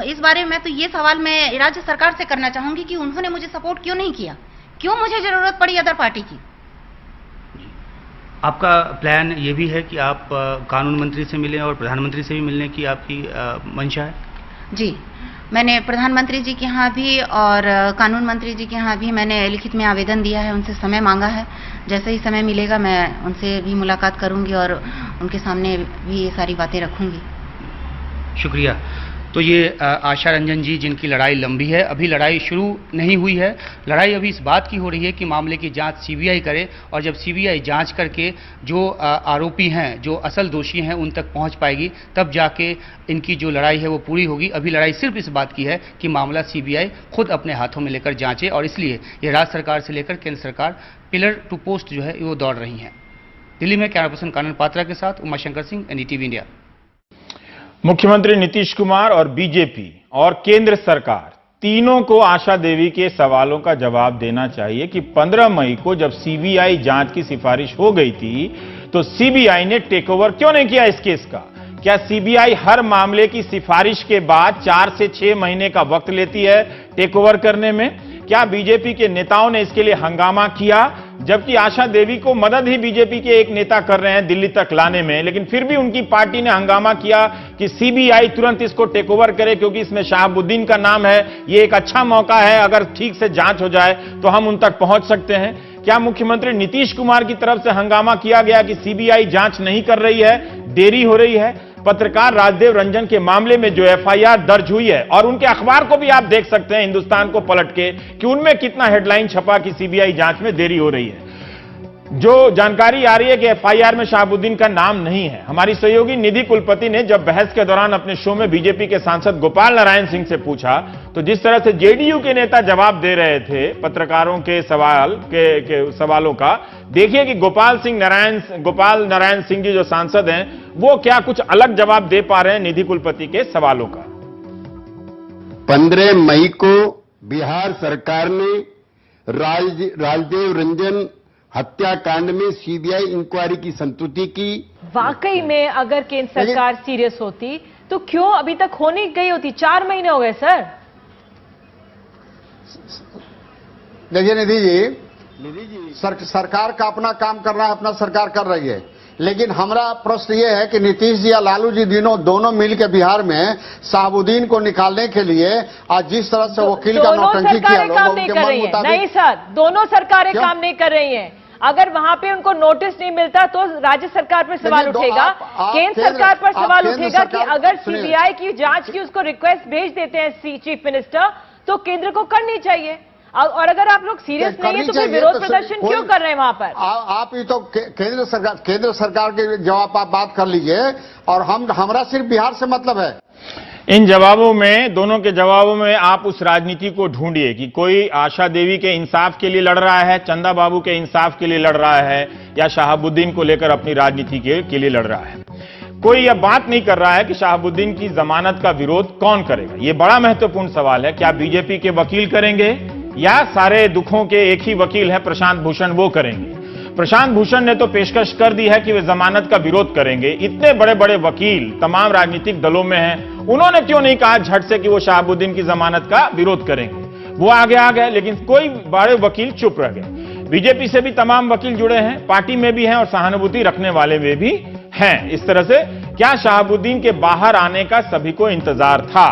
[SPEAKER 8] इस बारे में तो ये सवाल मैं राज्य सरकार से करना चाहूंगी कि उन्होंने मुझे सपोर्ट क्यों नहीं किया, क्यों मुझे जरूरत पड़ी अदर पार्टी की।
[SPEAKER 7] आपका प्लान ये भी है कि आप कानून मंत्री से मिलें और प्रधानमंत्री से भी मिलने की आपकी मंशा है?
[SPEAKER 8] जी, मैंने प्रधानमंत्री जी के यहाँ भी और कानून मंत्री जी के यहाँ भी मैंने लिखित में आवेदन दिया है, उनसे समय मांगा है। जैसे ही समय मिलेगा मैं उनसे भी मुलाकात करूंगी और उनके सामने भी ये सारी बातें रखूंगी।
[SPEAKER 7] शुक्रिया। तो ये आशा रंजन जी, जिनकी लड़ाई लंबी है, अभी लड़ाई शुरू नहीं हुई है। लड़ाई अभी इस बात की हो रही है कि मामले की जांच सीबीआई करे, और जब सीबीआई जांच करके जो आरोपी हैं, जो असल दोषी हैं, उन तक पहुंच पाएगी, तब जाके इनकी जो लड़ाई है वो पूरी होगी। अभी लड़ाई सिर्फ इस बात की है कि मामला सीबीआई खुद अपने हाथों में लेकर जांचे, और इसलिए ये राज्य सरकार से लेकर केंद्र सरकार पिलर टू पोस्ट जो है वो दौड़ रही हैं। दिल्ली में कैमरा पर्सन कानन पात्रा के साथ उमाशंकर सिंह, एनडीटीवी इंडिया।
[SPEAKER 1] मुख्यमंत्री नीतीश कुमार और बीजेपी और केंद्र सरकार तीनों को आशा देवी के सवालों का जवाब देना चाहिए कि 15 मई को जब सीबीआई जांच की सिफारिश हो गई थी तो सीबीआई ने टेक ओवर क्यों नहीं किया इस केस का? क्या सीबीआई हर मामले की सिफारिश के बाद 4 से 6 महीने का वक्त लेती है टेक ओवर करने में? क्या बीजेपी के नेताओं ने इसके लिए हंगामा किया, जबकि आशा देवी को मदद ही बीजेपी के एक नेता कर रहे हैं दिल्ली तक लाने में, लेकिन फिर भी उनकी पार्टी ने हंगामा किया कि सीबीआई तुरंत इसको टेक ओवर करे क्योंकि इसमें शहाबुद्दीन का नाम है, ये एक अच्छा मौका है, अगर ठीक से जांच हो जाए तो हम उन तक पहुंच सकते हैं। क्या मुख्यमंत्री नीतीश कुमार की तरफ से हंगामा किया गया कि सीबीआई जांच नहीं कर रही है, देरी हो रही है? पत्रकार राजदेव रंजन के मामले में जो एफआईआर दर्ज हुई है, और उनके अखबार को भी आप देख सकते हैं हिंदुस्तान को पलट के कि उनमें कितना हेडलाइन छपा कि सीबीआई जांच में देरी हो रही है। जो जानकारी आ रही है कि एफआईआर में शहाबुद्दीन का नाम नहीं है। हमारी सहयोगी निधि कुलपति ने जब बहस के दौरान अपने शो में बीजेपी के सांसद गोपाल नारायण सिंह से पूछा तो जिस तरह से जेडीयू के नेता जवाब दे रहे थे पत्रकारों के सवालों का, देखिए कि गोपाल नारायण सिंह जी जो सांसद हैं वो क्या कुछ अलग जवाब दे पा रहे हैं निधि कुलपति के सवालों का।
[SPEAKER 9] 15 मई को बिहार सरकार ने राजदेव रंजन हत्याकांड में सीबीआई इंक्वायरी की संस्तुति की।
[SPEAKER 10] वाकई में अगर केंद्र सरकार सीरियस होती तो क्यों अभी तक हो नहीं गई होती? 4 महीने हो गए सर।
[SPEAKER 3] देखिए निधि जी, सरकार का अपना काम कर रहा है, अपना सरकार कर रही है, लेकिन हमारा प्रश्न ये है कि नीतीश जी या लालू जी दोनों मिलकर बिहार में शहाबुद्दीन को निकालने के लिए आज जिस तरह से वकील का नौटंकी किया, लोग उनके मन मुताबिक।
[SPEAKER 10] नहीं सर, दोनों सरकारें काम नहीं कर रही हैं। अगर वहां पे उनको नोटिस नहीं मिलता तो राज्य सरकार पर सवाल उठेगा, केंद्र सरकार पर सवाल उठेगा कि अगर सीबीआई की जांच की उसको रिक्वेस्ट भेज देते हैं चीफ मिनिस्टर तो केंद्र को करनी चाहिए। और अगर आप लोग सीरियस नहीं है तो फिर विरोध प्रदर्शन क्यों कर रहे हैं वहां पर?
[SPEAKER 3] आप ये तो केंद्र सरकार के जवाब आप बात कर लीजिए, और हमारा सिर्फ बिहार से मतलब है।
[SPEAKER 1] इन जवाबों में, दोनों के जवाबों में आप उस राजनीति को ढूंढिए कि कोई आशा देवी के इंसाफ के लिए लड़ रहा है, चंदा बाबू के इंसाफ के लिए लड़ रहा है, या शहाबुद्दीन को लेकर अपनी राजनीति के लिए लड़ रहा है। कोई यह बात नहीं कर रहा है कि शहाबुद्दीन की जमानत का विरोध कौन करेगा। यह बड़ा महत्वपूर्ण सवाल है। क्या बीजेपी के वकील करेंगे या सारे दुखों के एक ही वकील है प्रशांत भूषण, वो करेंगे? प्रशांत भूषण ने तो पेशकश कर दी है कि वे जमानत का विरोध करेंगे। इतने बड़े बड़े वकील तमाम राजनीतिक दलों में हैं, उन्होंने क्यों नहीं कहा झट से कि वो शहाबुद्दीन की जमानत का विरोध करेंगे? वो आगे आ गए, लेकिन कोई बड़े वकील चुप रह गए। बीजेपी से भी तमाम वकील जुड़े हैं, पार्टी में भी हैं और सहानुभूति रखने वाले में भी हैं। इस तरह से क्या शहाबुद्दीन के बाहर आने का सभी को इंतजार था?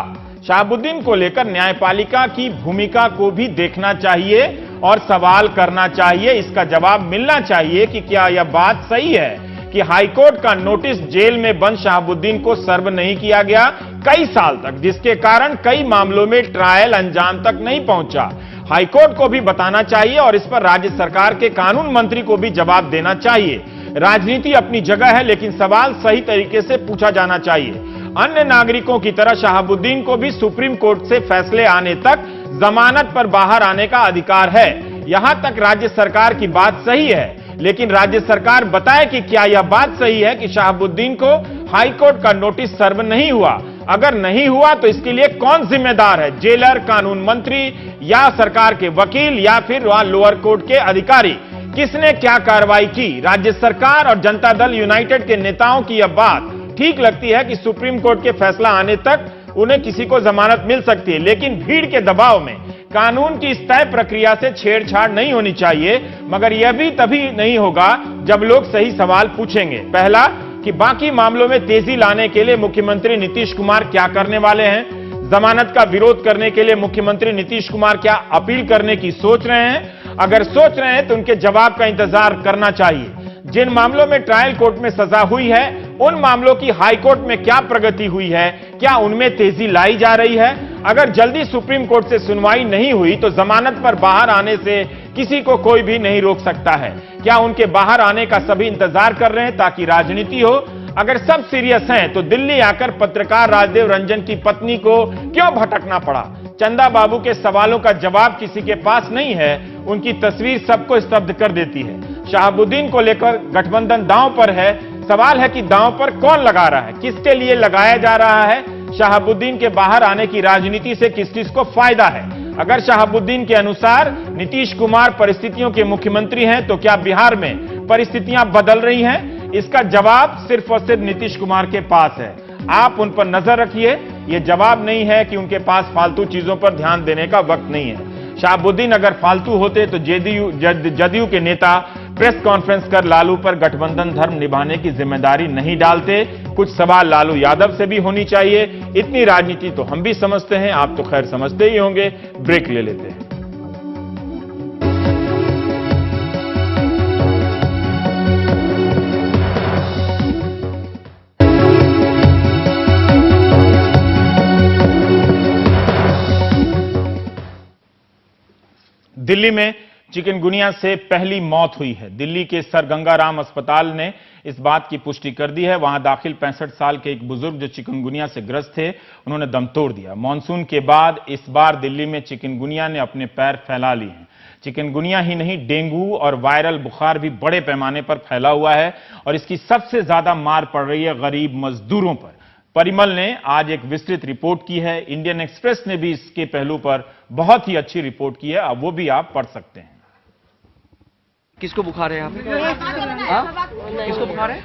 [SPEAKER 1] शहाबुद्दीन को लेकर न्यायपालिका की भूमिका को भी देखना चाहिए और सवाल करना चाहिए। इसका जवाब मिलना चाहिए कि क्या यह बात सही है कि हाईकोर्ट का नोटिस जेल में बंद शहाबुद्दीन को सर्व नहीं किया गया कई साल तक, जिसके कारण कई मामलों में ट्रायल अंजाम तक नहीं पहुंचा। हाईकोर्ट को भी बताना चाहिए और इस पर राज्य सरकार के कानून मंत्री को भी जवाब देना चाहिए। राजनीति अपनी जगह है, लेकिन सवाल सही तरीके से पूछा जाना चाहिए। अन्य नागरिकों की तरह शहाबुद्दीन को भी सुप्रीम कोर्ट से फैसले आने तक जमानत पर बाहर आने का अधिकार है। यहां तक राज्य सरकार की बात सही है, लेकिन राज्य सरकार बताए कि क्या यह बात सही है कि शहाबुद्दीन को हाईकोर्ट का नोटिस सर्व नहीं हुआ? अगर नहीं हुआ तो इसके लिए कौन जिम्मेदार है? जेलर, कानून मंत्री या सरकार के वकील या फिर वहां लोअर कोर्ट के अधिकारी? किसने क्या कार्रवाई की? राज्य सरकार और जनता दल यूनाइटेड के नेताओं की यह बात ठीक लगती है कि सुप्रीम कोर्ट के फैसला आने तक उन्हें किसी को जमानत मिल सकती है, लेकिन भीड़ के दबाव में कानून की इस तय प्रक्रिया से छेड़छाड़ नहीं होनी चाहिए। मगर यह भी तभी नहीं होगा जब लोग सही सवाल पूछेंगे। पहला, कि बाकी मामलों में तेजी लाने के लिए मुख्यमंत्री नीतीश कुमार क्या करने वाले हैं? जमानत का विरोध करने के लिए मुख्यमंत्री नीतीश कुमार क्या अपील करने की सोच रहे हैं? अगर सोच रहे हैं तो उनके जवाब का इंतजार करना चाहिए। जिन मामलों में ट्रायल कोर्ट में सजा हुई है, उन मामलों की हाई कोर्ट में क्या प्रगति हुई है? क्या उनमें तेजी लाई जा रही है? अगर जल्दी सुप्रीम कोर्ट से सुनवाई नहीं हुई तो जमानत पर बाहर आने से किसी को कोई भी नहीं रोक सकता है। क्या उनके बाहर आने का सभी इंतजार कर रहे हैं ताकि राजनीति हो? अगर सब सीरियस हैं तो दिल्ली आकर पत्रकार राजदेव रंजन की पत्नी को क्यों भटकना पड़ा? चंदा बाबू के सवालों का जवाब किसी के पास नहीं है। उनकी तस्वीर सबको स्तब्ध कर देती है। शहाबुद्दीन को लेकर गठबंधन दांव पर है। सवाल है कि दांव पर कौन लगा रहा है, किसके लिए लगाया जा रहा है? शहाबुद्दीन के बाहर आने की राजनीति से किस किस को फायदा है? अगर शहाबुद्दीन के अनुसार नीतीश कुमार परिस्थितियों के मुख्यमंत्री हैं तो क्या बिहार में परिस्थितियां बदल रही हैं? इसका जवाब सिर्फ और सिर्फ नीतीश कुमार के पास है। आप उन पर नजर रखिए। यह जवाब नहीं है कि उनके पास फालतू चीजों पर ध्यान देने का वक्त नहीं है। शहाबुद्दीन अगर फालतू होते तो जदयू के नेता प्रेस कॉन्फ्रेंस कर लालू पर गठबंधन धर्म निभाने की जिम्मेदारी नहीं डालते। कुछ सवाल लालू यादव से भी होनी चाहिए। इतनी राजनीति तो हम भी समझते हैं, आप तो खैर समझते ही होंगे। ब्रेक ले लेते हैं। दिल्ली में चिकनगुनिया से पहली मौत हुई है। दिल्ली के सर गंगाराम अस्पताल ने इस बात की पुष्टि कर दी है। वहां दाखिल 65 साल के एक बुजुर्ग जो चिकनगुनिया से ग्रस्त थे, उन्होंने दम तोड़ दिया। मॉनसून के बाद इस बार दिल्ली में चिकनगुनिया ने अपने पैर फैला लिए हैं। चिकनगुनिया ही नहीं, डेंगू और वायरल बुखार भी बड़े पैमाने पर फैला हुआ है और इसकी सबसे ज्यादा मार पड़ रही है गरीब मजदूरों पर। परिमल ने आज एक विस्तृत रिपोर्ट की है। इंडियन एक्सप्रेस ने भी इसके पहलू पर बहुत ही अच्छी रिपोर्ट की है। अब वो भी आप पढ़ सकते हैं।
[SPEAKER 11] किसको बुखार है यहाँ पे? हाँ? किसको बुखार है?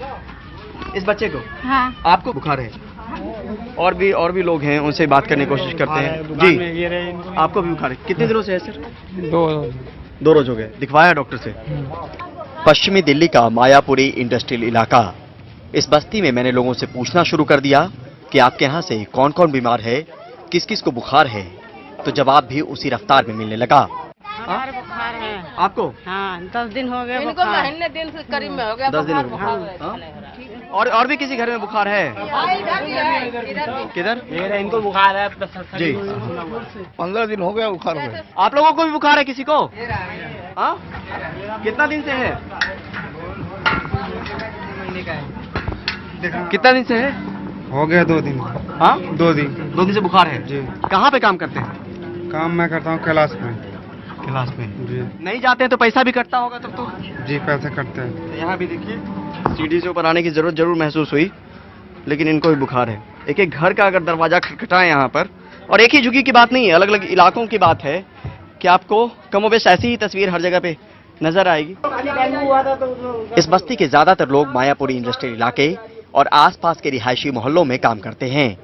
[SPEAKER 11] इस बच्चे को?
[SPEAKER 12] हाँ।
[SPEAKER 11] आपको बुखार है? और भी लोग हैं, उनसे बात करने की कोशिश करते हैं। जी, आपको भी बुखार है? कितने दिनों से है सर? 2 रोज हो गए। दिखवाया डॉक्टर से? पश्चिमी दिल्ली का मायापुरी इंडस्ट्रियल इलाका। इस बस्ती में मैंने लोगों से पूछना शुरू कर दिया कि आपके यहाँ से कौन कौन बीमार है, किस किस को बुखार है, तो जवाब भी उसी रफ्तार में मिलने लगा।
[SPEAKER 12] बुखार है
[SPEAKER 11] आपको?
[SPEAKER 12] हाँ, 10 दिन हो गए।
[SPEAKER 10] इनको महीने दिन से करीब में हो गया
[SPEAKER 11] 10 दिन हो गए। और भी किसी घर में बुखार है? किधर?
[SPEAKER 12] इनको बुखार है
[SPEAKER 11] जी।
[SPEAKER 13] 15 दिन हो गया बुखार हुए।
[SPEAKER 11] आप लोगों को भी बुखार है किसी को? हाँ? कितना दिन से है? कितना दिन से है?
[SPEAKER 13] हो गया 2 दिन।
[SPEAKER 11] हाँ?
[SPEAKER 13] 2 दिन।
[SPEAKER 11] 2 दिन से बुखार है
[SPEAKER 13] जी।
[SPEAKER 11] कहाँ पे काम करते हैं?
[SPEAKER 13] काम मैं करता हूँ कैलाश में।
[SPEAKER 11] क्लास में?
[SPEAKER 13] जी।
[SPEAKER 11] नहीं जाते हैं तो पैसा भी कटता होगा तब तो?
[SPEAKER 13] जी, पैसे कटते हैं।
[SPEAKER 11] तो यहाँ भी देखिए, सीढ़ी से ऊपर आने की जरूरत जरूर महसूस हुई, लेकिन इनको भी बुखार है। एक एक घर का अगर दरवाजा खटखटाए यहाँ पर, और एक ही झुग्गी की बात नहीं है, अलग अलग इलाकों की बात है, कि आपको कमोबेश ऐसी ही तस्वीर हर जगह पे नजर आएगी। इस बस्ती के ज्यादातर लोग मायापुरी इंडस्ट्रियल इलाके और आसपास के रिहायशी मोहल्लों में काम करते हैं।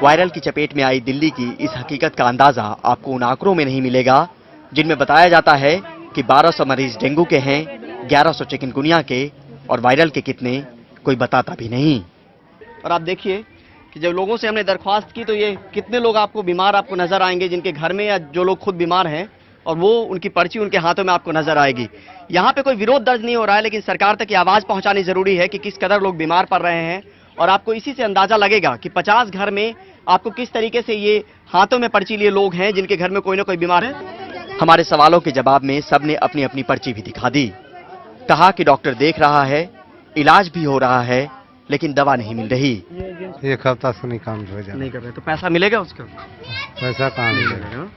[SPEAKER 11] वायरल की चपेट में आई दिल्ली की इस हकीकत का अंदाजा आपको उन आंकड़ों में नहीं मिलेगा जिनमें बताया जाता है कि 1200 मरीज डेंगू के हैं, 1100 चिकनगुनिया के, और वायरल के कितने कोई बताता भी नहीं। और आप देखिए कि जब लोगों से हमने दरख्वास्त की तो ये कितने लोग आपको बीमार आपको नजर आएंगे जिनके घर में या जो लोग खुद बीमार हैं, और वो उनकी पर्ची उनके हाथों में आपको नजर आएगी। यहाँ पे कोई विरोध दर्ज नहीं हो रहा है, लेकिन सरकार तक ये आवाज पहुंचानी जरूरी है कि किस कदर लोग बीमार पड़ रहे हैं, और आपको इसी से अंदाजा लगेगा कि 50 घर में आपको किस तरीके से ये हाथों में पर्ची लिए लोग हैं जिनके घर में कोई ना कोई बीमार है। हमारे सवालों के जवाब में सबने अपनी अपनी पर्ची भी दिखा दी। कहा कि डॉक्टर देख रहा है, इलाज भी हो रहा है, लेकिन दवा नहीं मिल रही।
[SPEAKER 13] एक हफ्ता से नहीं काम हो जा
[SPEAKER 11] नहीं कर रहे तो पैसा मिलेगा उसका?
[SPEAKER 13] पैसा कहाँ मिलेगा?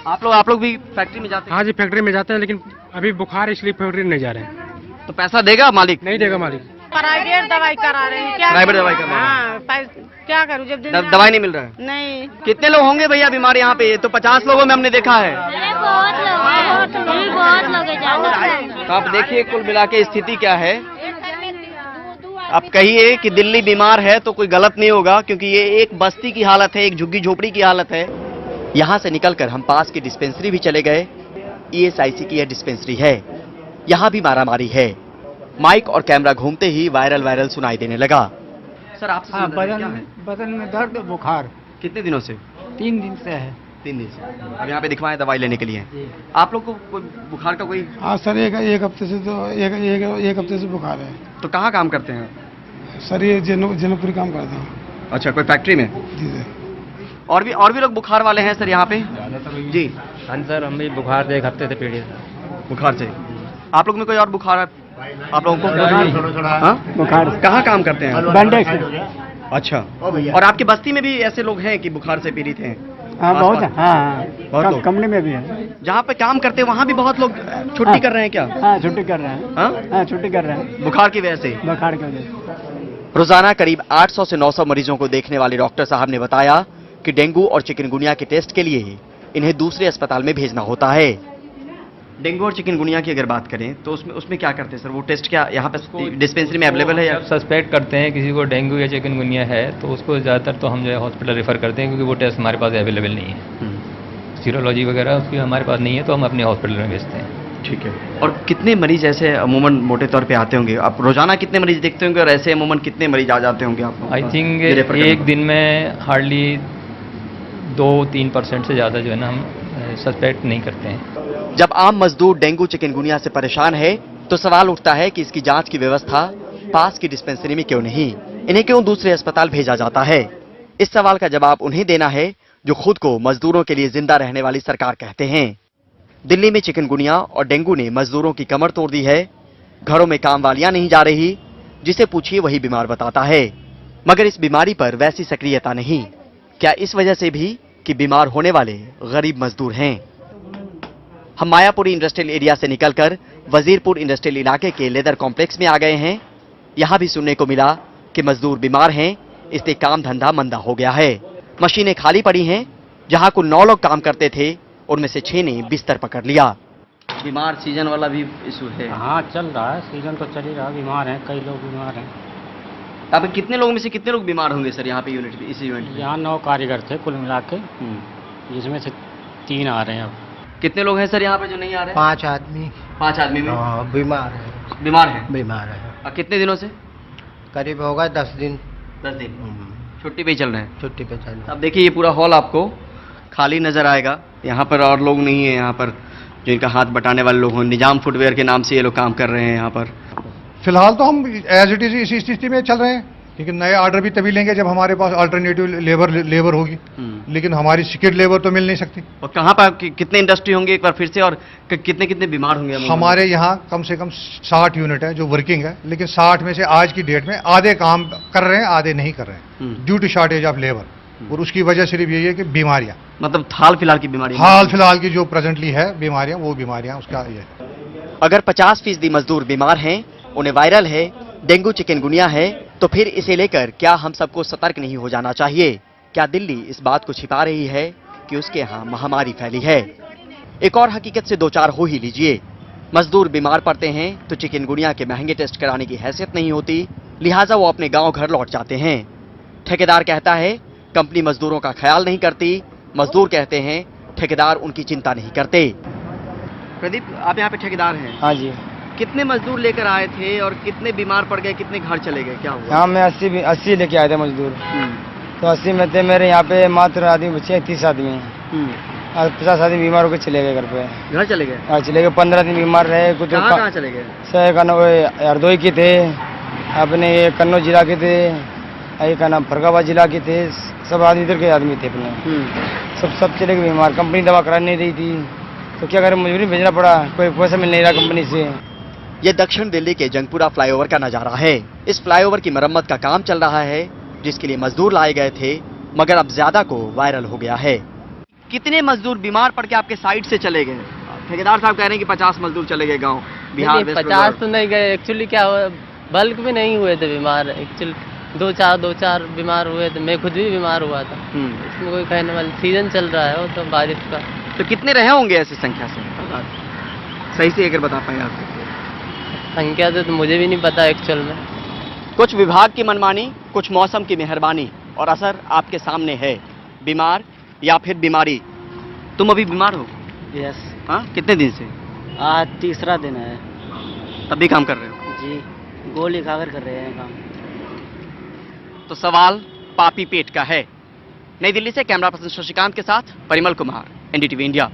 [SPEAKER 11] आप लोग भी फैक्ट्री में जाते हैं?
[SPEAKER 14] हाँ जी, फैक्ट्री में जाते हैं, लेकिन अभी बुखार इसलिए फैक्ट्री नहीं जा रहे हैं।
[SPEAKER 11] तो पैसा देगा मालिक?
[SPEAKER 14] नहीं देगा मालिक।
[SPEAKER 12] प्राइवेट दवाई करा रहे हैं। क्या
[SPEAKER 11] प्राइवेट दवाई करा रहे हैं?
[SPEAKER 12] हाँ, क्या करूँ जब
[SPEAKER 11] दवाई नहीं मिल रहा है?
[SPEAKER 12] नहीं।
[SPEAKER 11] कितने लोग होंगे भैया बीमार यहाँ पे? तो 50 लोगों में हमने देखा है।
[SPEAKER 12] बहुत लोग
[SPEAKER 11] तो आप देखिए कुल मिला के स्थिति क्या है। आप कहिए कि दिल्ली बीमार है तो कोई गलत नहीं होगा, क्योंकि ये एक बस्ती की हालत है, एक झुग्गी झोपड़ी की हालत है। यहाँ से निकलकर हम पास की डिस्पेंसरी भी चले गए। ESIC की यह डिस्पेंसरी है, यहाँ भी मारामारी है। माइक और कैमरा घूमते ही वायरल सुनाई देने लगा। सर आपसे
[SPEAKER 14] बदन में दर्द, बुखार
[SPEAKER 11] कितने दिनों से?
[SPEAKER 14] 3 दिन से है।
[SPEAKER 11] 3 दिन से। अब यहाँ पे दिखवाएं दवाई लेने के लिए। आप लोग को कोई बुखार का कोई?
[SPEAKER 6] हाँ सर, एक हफ्ते से तो एक हफ्ते से बुखार है।
[SPEAKER 11] तो कहाँ काम करते हैं
[SPEAKER 6] सर? ये जनकपुरी काम करते हैं।
[SPEAKER 11] अच्छा, कोई फैक्ट्री में?
[SPEAKER 6] जी सर।
[SPEAKER 11] और भी लोग बुखार वाले हैं सर यहाँ पे? जी
[SPEAKER 14] हाँ सर, हम भी बुखार से 1 हफ्ते से पीड़ित हैं।
[SPEAKER 11] बुखार से। आप लोग में कोई और बुखार है? आप लोगों को? हाँ,
[SPEAKER 14] बुखार।
[SPEAKER 11] कहाँ काम करते हैं?
[SPEAKER 14] बैंडेज।
[SPEAKER 11] अच्छा, और आपकी बस्ती में भी ऐसे लोग हैं कि बुखार से पीड़ित हैं?
[SPEAKER 14] हाँ बहुत है। हाँ,
[SPEAKER 11] बहुत लोग।
[SPEAKER 14] कंपनी में भी है।
[SPEAKER 11] जहाँ पे काम करते हैं वहाँ भी बहुत लोग छुट्टी कर रहे हैं क्या?
[SPEAKER 14] हाँ, छुट्टी कर रहे हैं। हाँ, छुट्टी कर रहे हैं
[SPEAKER 11] बुखार की वजह से।
[SPEAKER 14] बुखार की वजह से।
[SPEAKER 11] रोजाना करीब 800 से 900 मरीजों को देखने वाले डॉक्टर साहब ने बताया कि डेंगू और चिकनगुनिया के टेस्ट के लिए इन्हें दूसरे अस्पताल में भेजना होता है। डेंगू और चिकनगुनिया की अगर बात करें तो उसमें क्या करते हैं सर? वो टेस्ट क्या यहाँ पे डिस्पेंसरी में अवेलेबल है?
[SPEAKER 15] जब सस्पेक्ट करते हैं किसी को डेंगू या चिकनगुनिया है तो उसको ज़्यादातर तो हम जो है हॉस्पिटल रेफर करते हैं, क्योंकि वो टेस्ट हमारे पास अवेलेबल नहीं है। सीरोलॉजी वगैरह उसकी हमारे पास नहीं है, तो हम अपने हॉस्पिटल में भेजते हैं।
[SPEAKER 11] ठीक है। और कितने मरीज ऐसे अमूमन मोटे तौर पे आते होंगे? आप रोजाना कितने मरीज देखते होंगे और ऐसे अमूमन कितने मरीज आ जाते होंगे आप?
[SPEAKER 15] आई थिंक एक दिन में हार्डली 2-3% से ज़्यादा जो है ना हम सस्पेक्ट नहीं करते हैं।
[SPEAKER 11] जब आम मजदूर डेंगू चिकनगुनिया से परेशान है तो सवाल उठता है कि इसकी जांच की व्यवस्था पास की डिस्पेंसरी में क्यों नहीं, इन्हें क्यों दूसरे अस्पताल भेजा जाता है? इस सवाल का जवाब उन्हें देना है जो खुद को मजदूरों के लिए जिंदा रहने वाली सरकार कहते हैं। दिल्ली में चिकनगुनिया और डेंगू ने मजदूरों की कमर तोड़ दी है। घरों में काम वालियां नहीं जा रही, जिसे पूछिए वही बीमार बताता है। मगर इस बीमारी पर वैसी सक्रियता नहीं। क्या इस वजह से भी कि बीमार होने वाले गरीब मजदूर हैं? हम मायापुरी इंडस्ट्रियल एरिया से निकलकर वजीरपुर इंडस्ट्रियल इलाके के लेदर कॉम्प्लेक्स में आ गए हैं। यहां भी सुनने को मिला कि मजदूर बीमार हैं, इसलिए काम धंधा मंदा हो गया है। मशीनें खाली पड़ी हैं। जहां कुल 9 लोग काम करते थे उनमें से 6 ने बिस्तर पकड़ लिया। बीमार सीजन वाला भी इशू है?
[SPEAKER 14] हाँ, चल रहा है, सीजन तो चल ही रहा। बीमार हैं, कई लोग बीमार हैं।
[SPEAKER 11] अब कितने लोगों में से कितने लोग बीमार होंगे सर यहाँ पे यूनिट इस इवेंट में?
[SPEAKER 14] यहाँ 9 कारीगर थे कुल मिला के, जिसमें से 3 आ रहे हैं। अब
[SPEAKER 11] कितने लोग हैं सर यहाँ पे जो नहीं आ रहे?
[SPEAKER 14] 5 आदमी।
[SPEAKER 11] 5 आदमी में
[SPEAKER 14] बीमार है।
[SPEAKER 11] बीमार है। कितने दिनों से?
[SPEAKER 14] करीब होगा 10 दिन।
[SPEAKER 11] 10 दिन छुट्टी पे चल रहे हैं?
[SPEAKER 14] छुट्टी पे चल।
[SPEAKER 11] अब देखिए ये पूरा हॉल आपको खाली नजर आएगा। यहाँ पर और लोग नहीं है, यहाँ पर जो इनका हाथ बटाने वाले लोग हों। निजाम फुटवेयर के नाम से ये लोग काम कर रहे हैं यहाँ पर।
[SPEAKER 16] फिलहाल तो हम एज इट इज इसी स्थिति में चल रहे हैं, लेकिन नए ऑर्डर भी तभी लेंगे जब हमारे पास अल्टरनेटिव लेबर होगी। लेकिन हमारी स्किल्ड लेबर तो मिल नहीं सकती।
[SPEAKER 11] और कहाँ पर कितने इंडस्ट्री होंगे एक बार फिर से, और कितने बीमार होंगे?
[SPEAKER 16] हमारे यहाँ कम से कम 60 यूनिट है जो वर्किंग है, लेकिन 60 में से आज की डेट में आधे काम कर रहे हैं, आधे नहीं कर रहे हैं due to shortage of labour. और उसकी वजह सिर्फ यही है कि बीमारियां,
[SPEAKER 11] मतलब हाल फिलहाल की बीमारी,
[SPEAKER 16] हाल फिलहाल की जो प्रेजेंटली है बीमारियां, वो बीमारियां उसका ये।
[SPEAKER 11] अगर 50% मजदूर बीमार हैं, उन्हें वायरल है, डेंगू चिकनगुनिया है, तो फिर इसे लेकर क्या हम सबको सतर्क नहीं हो जाना चाहिए? क्या दिल्ली इस बात को छिपा रही है कि उसके यहाँ महामारी फैली है? एक और हकीकत से दो चार हो ही लीजिए। मजदूर बीमार पड़ते हैं तो चिकनगुनिया के महंगे टेस्ट कराने की हैसियत नहीं होती, लिहाजा वो अपने गांव घर लौट जाते हैं। ठेकेदार कहता है कंपनी मजदूरों का ख्याल नहीं करती, मजदूर कहते हैं ठेकेदार उनकी चिंता नहीं करते। प्रदीप, आप यहाँ पे ठेकेदार हैं?
[SPEAKER 14] हाँ जी।
[SPEAKER 11] कितने मजदूर लेकर आए थे और कितने बीमार पड़ गए, कितने घर चले गए, क्या हुआ?
[SPEAKER 14] यहाँ मैं 80 लेके आए थे मजदूर। तो 80 में थे मेरे यहाँ पे मात्र आदमी बचे 30 आदमी हैं। 50 आदमी बीमार होकर चले गए घर पे।
[SPEAKER 11] घर चले गए?
[SPEAKER 14] हाँ चले गए। 15 दिन बीमार रहे। कुछ
[SPEAKER 11] कहाँ चले गए?
[SPEAKER 14] हरदोई के थे, अपने ये कन्नौज जिला के थे, ये का नाम फरगाबाद जिला के थे। सब आदमी इधर के आदमी थे अपने। सब चले गए बीमार। कंपनी दवा करा नहीं रही थी तो क्या करें, मजबूरी भेजना पड़ा। कोई पैसा मिल नहीं रहा कंपनी से।
[SPEAKER 11] ये दक्षिण दिल्ली के जंगपुरा फ्लाईओवर का नजारा है। इस फ्लाईओवर की मरम्मत का काम चल रहा है, जिसके लिए मजदूर लाए गए थे, मगर अब ज्यादा को वायरल हो गया है। कितने मजदूर बीमार पड़ के आपके साइड से चले गए? ठेकेदार साहब कह रहे हैं कि 50 मजदूर चले गए गांव बिहार।
[SPEAKER 17] 50 तो नहीं गए, एक्चुअली क्या हुआ, बल्क में नहीं हुए थे बीमार, एक्चुअली दो चार बीमार हुए थे। मैं खुद भी बीमार हुआ था। इसमें कोई कहने वाली, सीजन चल रहा है वो तो बारिश का।
[SPEAKER 11] तो कितने रहे होंगे ऐसी संख्या से? सही से अगर बता पाए आप।
[SPEAKER 17] संख्या तो मुझे भी नहीं पता एक्चुअल में।
[SPEAKER 11] कुछ विभाग की मनमानी, कुछ मौसम की मेहरबानी, और असर आपके सामने है। बीमार या फिर बीमारी। तुम अभी बीमार हो?
[SPEAKER 17] यस।
[SPEAKER 11] हाँ, कितने दिन से?
[SPEAKER 17] आज तीसरा दिन है।
[SPEAKER 11] तब भी काम कर रहे हो?
[SPEAKER 17] जी, गोली खाकर कर रहे हैं काम।
[SPEAKER 11] तो सवाल पापी पेट का है। नई दिल्ली से कैमरा पर्सन शशिकांत के साथ परिमल कुमार, एनडीटीवी इंडिया।